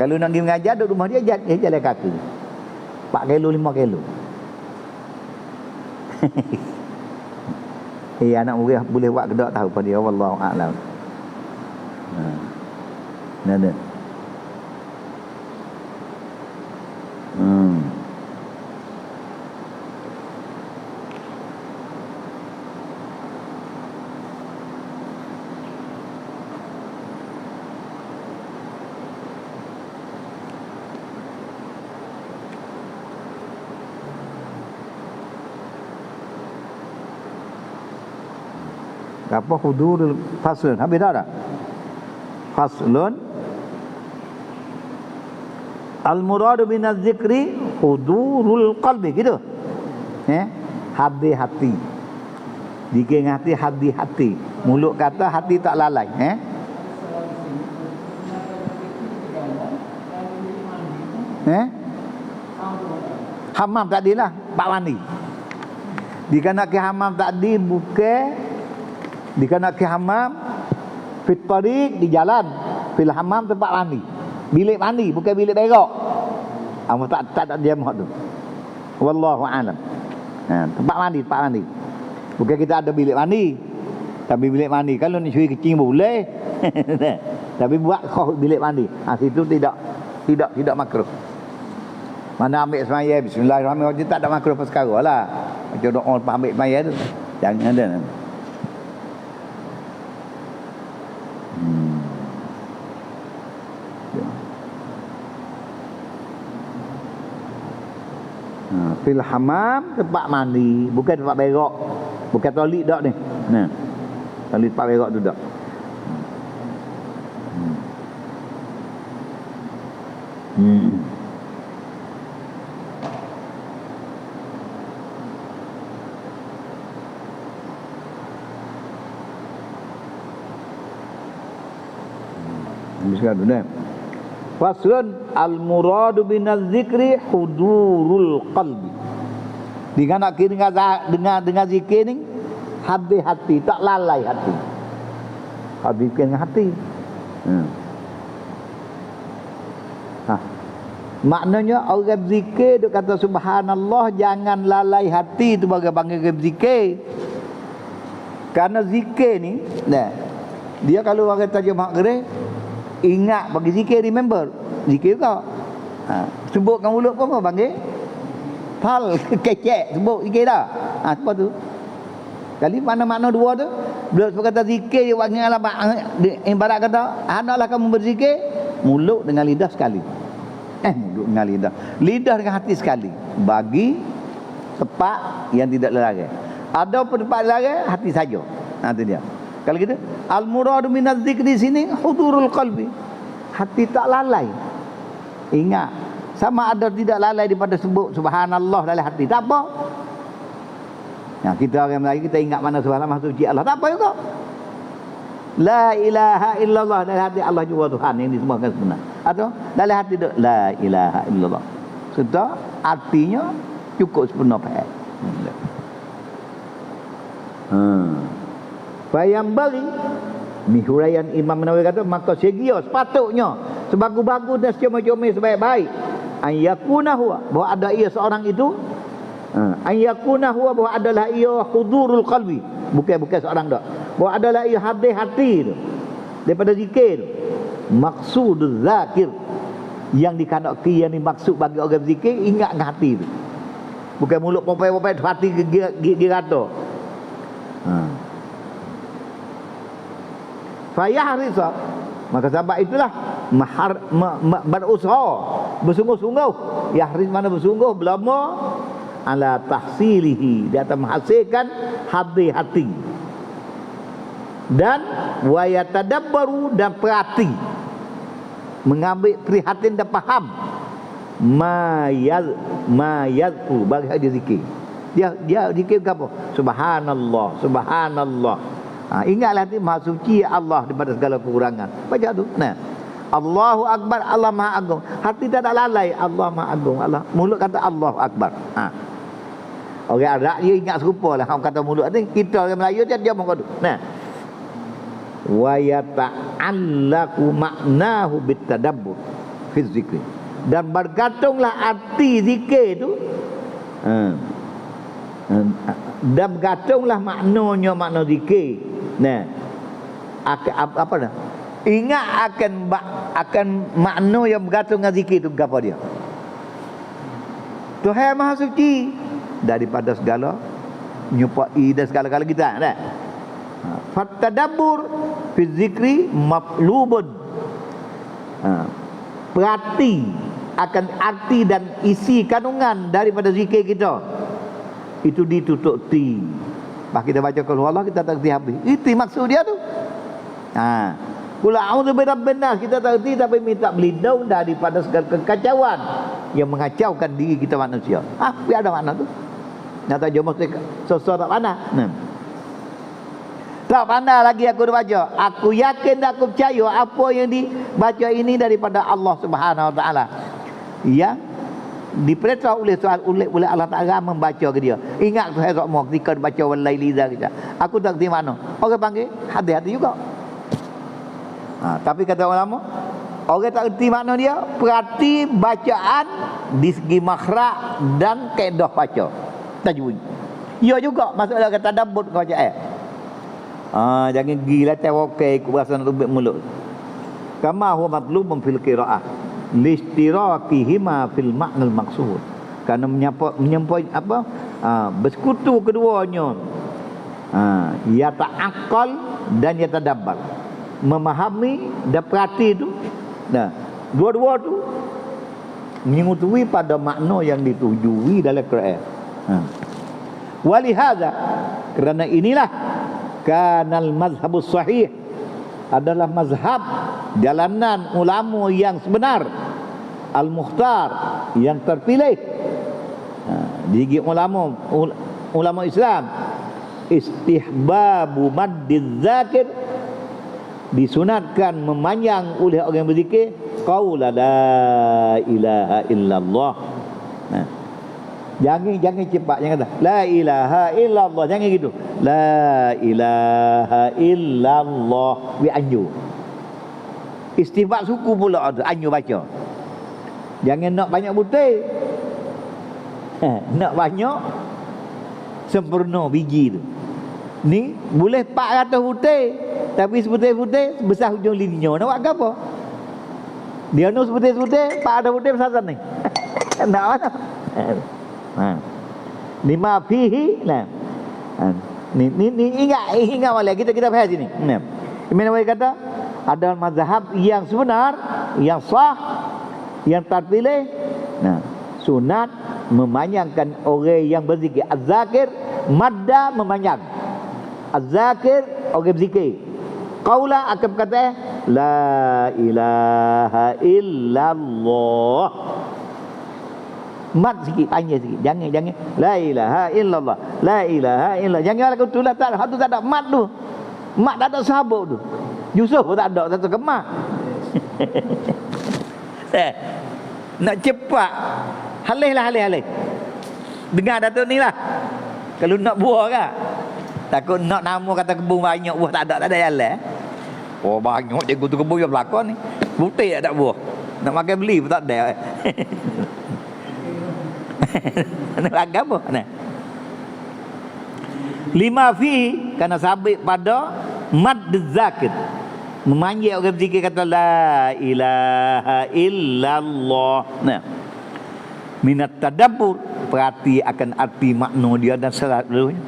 Kalau nak pergi mengajar duduk rumah dia jalan kaki. 4 kilo 5 kilo. Anak murid boleh buat ke tak tahu pada dia, wallahu a'lam. Nada. Apa hudurul faslun? Habis dah? Faslun al-muradu minaz zikri hudurul qalbi, gitu. Hati-hati. Zikir hati, hati-hati. Mulut kata, hati tak lalai, Hamam tadi lah, Pak mandi. Dikanak ke hamam tadi bukan dikanak ke hamam fit tariq di jalan, fil hamam tempat mandi. Bilik mandi bukan bilik berak. Tak ada dia mahal tu. Wallahu a'lam. Tempat mandi. Bukan kita ada bilik mandi. Tapi bilik mandi kalau ni curi kecil boleh. Tapi buat kau bilik mandi. Situ tidak makruh. Mana ambil semaya bismillahirrahmanirrahim, tak ada makruh pas sekarang lah. Macam doa ambil semaya tu. Jangan ada. Fil hamam tempat mandi, bukan tempat berak. Bukan toilet dak ni. Nah. Toilet tempat berak tu dak. Habis kan tu dah. Faslun al-muradu binaz zikri hudurul qalbi. Dengan nak dengan zikir ni hati tak lalai hati. Habis dengan hati. Maknanya orang zikir dia kata subhanallah, jangan lalai hati tu bagi panggil zikir. Karena zikir ni dia kalau orang terjemah gerak ingat bagi zikir, remember zikir kau. Sebutkan mulut pun kau panggil hal kecek sebut zikir dah. Sebab tu kali mana-mana dua tu bila kata zikir dia panggil ibarat kata hendaklah kamu berzikir mulut dengan lidah sekali. Mulut dengan lidah dengan hati sekali, bagi tempat yang tidak lalai. Ada tempat lalai hati saja. Itu dia. Kalau gitu al-muradu minaz zikri di sini hudurul qalbi, hati tak lalai. Ingat, sama ada tidak lalai daripada sebut subhanallah dalam hati, tak apa. Kita orang Melayu kita ingat mana subhanallah suci Allah, tak apa juga. La ilaha illallah dalam hati Allah juga Tuhan, yang ini semua kan sebenar. Atau dalam hati tu la ilaha illallah, sudah artinya cukup sepenuh faham. Bayang bagi mihurayan Imam Nawawi kata maka segia sepatutnya sebagus-bagus dan secomel-comel sebaik-baik ayyakuna huwa, bahawa ada ia seorang itu, ayyakuna huwa, bahawa adalah ia hudurul qalbi, bukan seorang dak, bahawa adalah ia hadir hati tu daripada zikir tu, maksudul zakir, yang dikandaki yang dimaksud bagi orang zikir ingat dengan hati tu, bukan mulut popai-popai hati girato. Fayahrisa, maka sebab itulah berusaha bersungguh-sungguh, yahris mana bersungguh belama ala tahsilihi, dia akan menghasilkan hati dan wayatadabbaru, dan perhati mengambil prihatin dan faham mayadku bagi dia zikir. Dia zikir apa? Subhanallah. Ingatlah hati maha suci Allah daripada segala kekurangan. Baca tu. Allahu Akbar, Allah Maha Agung. Hati tak ada lalai, Allah Maha Agung. Allah, mulut kata Allahu Akbar. Orang Arab dia ingat serupa lah. Orang kata mulut ni, kita orang Melayu dia pun kata. Wa yata'allaqu ma'nahu bitadabbur fi zikri, dan bergantunglah arti zikir tu, dan bergantunglah maknanya makna zikir. Apa dah? Ingat akan makna yang bergantung dengan zikir itu apa dia? Tuhan Maha Suci daripada segala menyupai dan segala-gala kita. Fatadabbur fi zikri matlubun. Perhati akan arti dan isi kandungan daripada zikir kita itu ditutupi. Pas kita baca kalau Allah kita tak kerti habis. Itu maksud dia tu. Qul a'udzu birabbin nas, kita tak kerti tapi minta berlindung daripada segala kekacauan yang mengacaukan diri kita manusia. Apa ada makna tu? Nyata je mesti sosok tak pandai. Tak pandai lagi aku baca. Aku yakin dan aku percaya apa yang dibaca ini daripada Allah Subhanahu Wa Taala. Yang diperintah oleh Allah Ta'ala membaca ke dia. Ingat saya semua ketika baca walaili kita. Aku tak kerti mana. Orang panggil hati-hati juga. Tapi kata ulama, orang tak kerti makna dia, perhati bacaan di segi makhraj dan kaedah baca tajwid. Ya juga maksudnya kata tadabbur kau baca jangan gila tawakkal ikut bahasa lubuk mulut. Kama huwa matlubun fil qiraah listirakihima fil ma'nal maksud, kerana menyampai apa bersekutu keduanya, yata'aqqal dan yatadabbar, memahami dan perhati tu. Dua-dua tu mengutui pada makna yang ditujui dalam Quran. Walihada, kerana inilah kanal mazhabus sahih, adalah mazhab jalanan ulama yang sebenar, al-mukhtar, yang terpilih. Di ulama Islam, istihbabu maddiz zakir, disunatkan memanjang oleh orang berzikir qaula la ilaha illallah. Nah, jangan cepat, jangan kata la ilaha illallah, jangan gitu. La ilaha illallah wi anju. Istifak suku pula ada anju baca. Jangan nak banyak putih. Nak banyak sempurna biji tu. Ni boleh 400 putih, tapi seputih-putih besar hujung lilinnya. Nak buat apa? Dia nu seputih-seputih 400 putih besar ni. Nak mana? Lima fihi nah. Ni ingat balik kita bahas sini. Nah. Imam Nawawi kata ada mazhab yang sebenar, yang sah, yang terpilih. Nah, sunat memanjangkan orang yang berzikir. Az-zakir madda memanjang. Az-zakir orang berzikir. Qaula akan kata la ilaha illallah. Mat sikit, panjang sikit. Jangan la ilaha illallah. La ilaha illallah. Jangan lagu tu lah tak ada mat tu. Mat tak ada sabuk tu. Yusuf pun tak ada satu kemak. Nak cepat. Halih. Dengar Datuk ni lah. Kalau nak buah kan. Takut nak nama kata kebun banyak buah tak ada jalan. Oh banyak cikgu tu kebun yang berlakon ni. Putih tak ada buah. Nak makan beli pun tak ada. Nak agak apa? Nah. Lima fi kerana sabit pada mad zakir. Memanggil orang berzikir kata la ilaha illallah. Nah. Minat tadabbur, perhati akan arti makna dia dan syarat dulunya.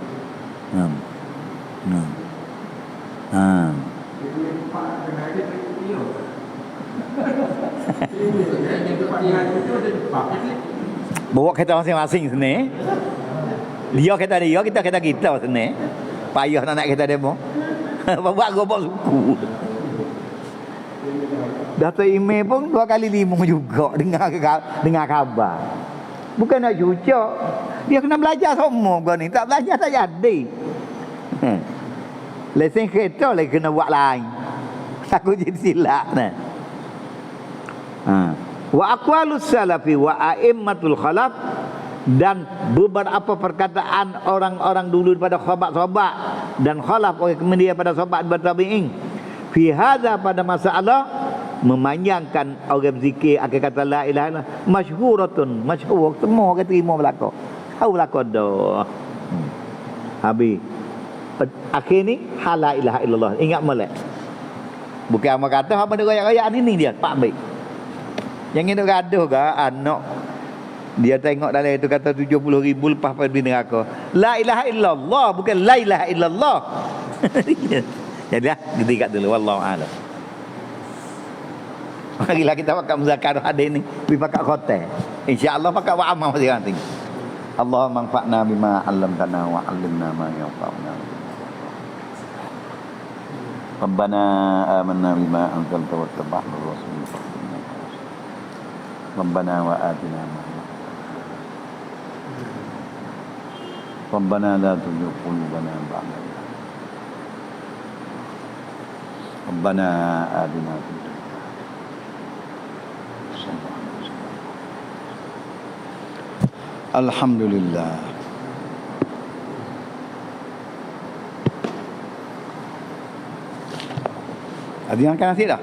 Bawa kereta masing-masing sini. Dia kereta dia, kita kereta kita sini. Payah nak naik kereta demo. Buat gobok suku. Datuk Imam pun 2 kali 5 juga dengar khabar. Bukan nak cucuk. Dia kena belajar semua kau ni. Tak belajar tak jadi. Lesen kereta lagi kena buat lain. Takut jadi silap nah. Wa aqwalus salafi wa a'immatul khalaf, dan beberapa perkataan orang-orang dulu daripada sahabat-sahabat dan khalaf orang kemudian pada sahabat bertabi'in fi hadza pada masalah memanjangkan orang berzikir akan kata la ilaha illallah masyhuratun, masyhur semua orang terima belaka. Tahu belaka dah. Habis akhir ni la ilaha illallah. Ingat molek. Bukan amal kata apa nak royak-royak ni dia pak baik. Jangan duk gaduh ke anak. Dia tengok dalam itu kata 70,000 lepas pada neraka. La ilaha illallah bukan la ilaha illallah. Jadilah kita kat dulu wallahu a'lam. Marilah kita pakai muzakarah hadis ni, pergi pakai khotel. Insya-Allah pakai wa amal masing-masing. Allahumma anfa'na bima 'allamtana wa 'allimna ma yanfa'una. Rabbana amanna bima anzalta wattaba'na ar-rasul. Rabbana wa atina ma Rabbana la tuzigh qulubana ba'da idh Rabbana atina fid dunya Alhamdulillah. Ada yang akan nasi dah?